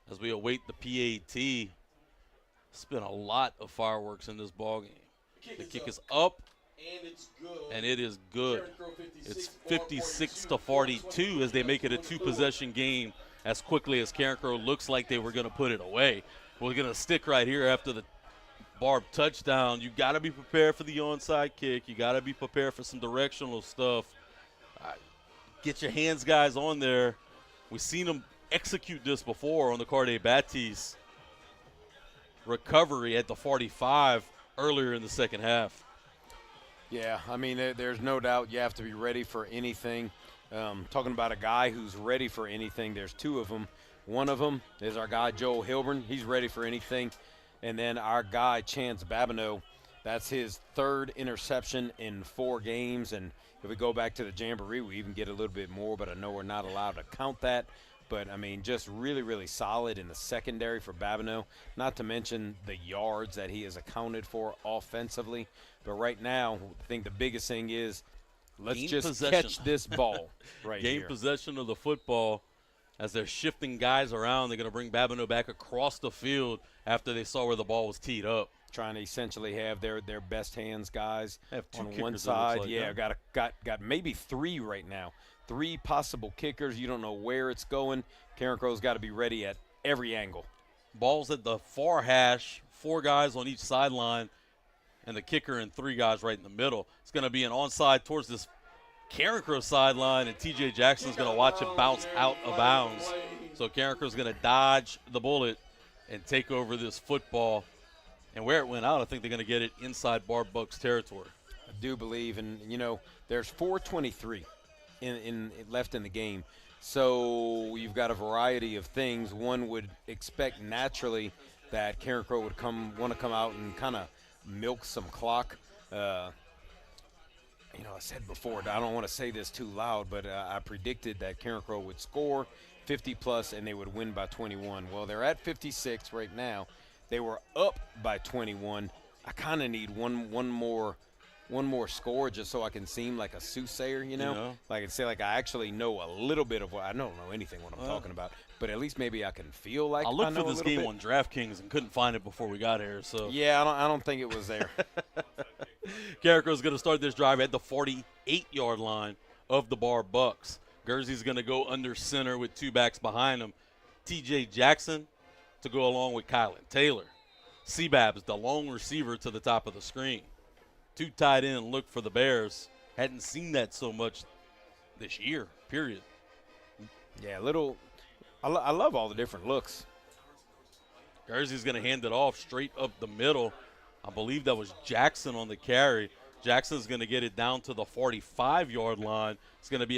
As we await the PAT, it's been a lot of fireworks in this ball game. The kick is up. And it is good. It's 56-42 as they make it a two-possession game as quickly as Carencro looks like they were going to put it away. We're going to stick right here after the Barbe touchdown. You got to be prepared for the onside kick. You got to be prepared for some directional stuff. Get your hands, guys, on there. We've seen them execute this before on the Carde Baptiste recovery at the 45 earlier in the second half. Yeah, I mean, there's no doubt you have to be ready for anything. Talking about a guy who's ready for anything, there's two of them. One of them is our guy, Joel Hilburn. He's ready for anything. And then our guy, Chance Babineau, that's his 3rd interception in 4 games. And if we go back to the Jamboree, we even get a little bit more, but I know we're not allowed to count that. But, I mean, just really, really solid in the secondary for Babineau, not to mention the yards that he has accounted for offensively. But right now, I think the biggest thing is let's Gain just possession. catch this ball right Gain here. possession of the football as they're shifting guys around. They're going to bring Babineau back across the field after they saw where the ball was teed up. Trying to essentially have their best hands guys Have 2 on kickers, it one looks side. like, Yeah, got maybe 3 right now. 3 possible kickers. You don't know where it's going. Carencro's got to be ready at every angle. Ball's at the far hash, 4 guys on each sideline, and the kicker and 3 guys right in the middle. It's going to be an onside towards this Carencro sideline, and T.J. Jackson's going to watch it bounce out of bounds. So Carencro's going to dodge the bullet and take over this football. And where it went out, I think they're going to get it inside Barbe Bucks territory. I do believe, and there's 4:23 in left in the game, so you've got a variety of things. One would expect naturally that Carencro would want to come out and kind of milk some clock. I said before, I don't want to say this too loud, but I predicted that Carencro would score 50 plus and they would win by 21. Well, they're at 56 right now. They were up by 21. I kind of need one more score just so I can seem like a soothsayer, Like I can say, like I actually know a little bit of what I don't know anything what I'm talking about, but at least maybe I can feel like I I looked know for this a little game bit. on DraftKings and couldn't find it before we got here. So Yeah, I don't think it was there. Carencro's going to start this drive at the 48-yard line of the Barbe Bucks. Guernsey's going to go under center with 2 backs behind him. T.J. Jackson to go along with Kylan Taylor. Seababs, the lone receiver, to the top of the screen. 2 tight end look for the Bears. Hadn't seen that so much this year, period. Yeah, I love all the different looks. Guernsey's going to hand it off straight up the middle. I believe that was Jackson on the carry. Jackson's going to get it down to the 45-yard line. It's going to be a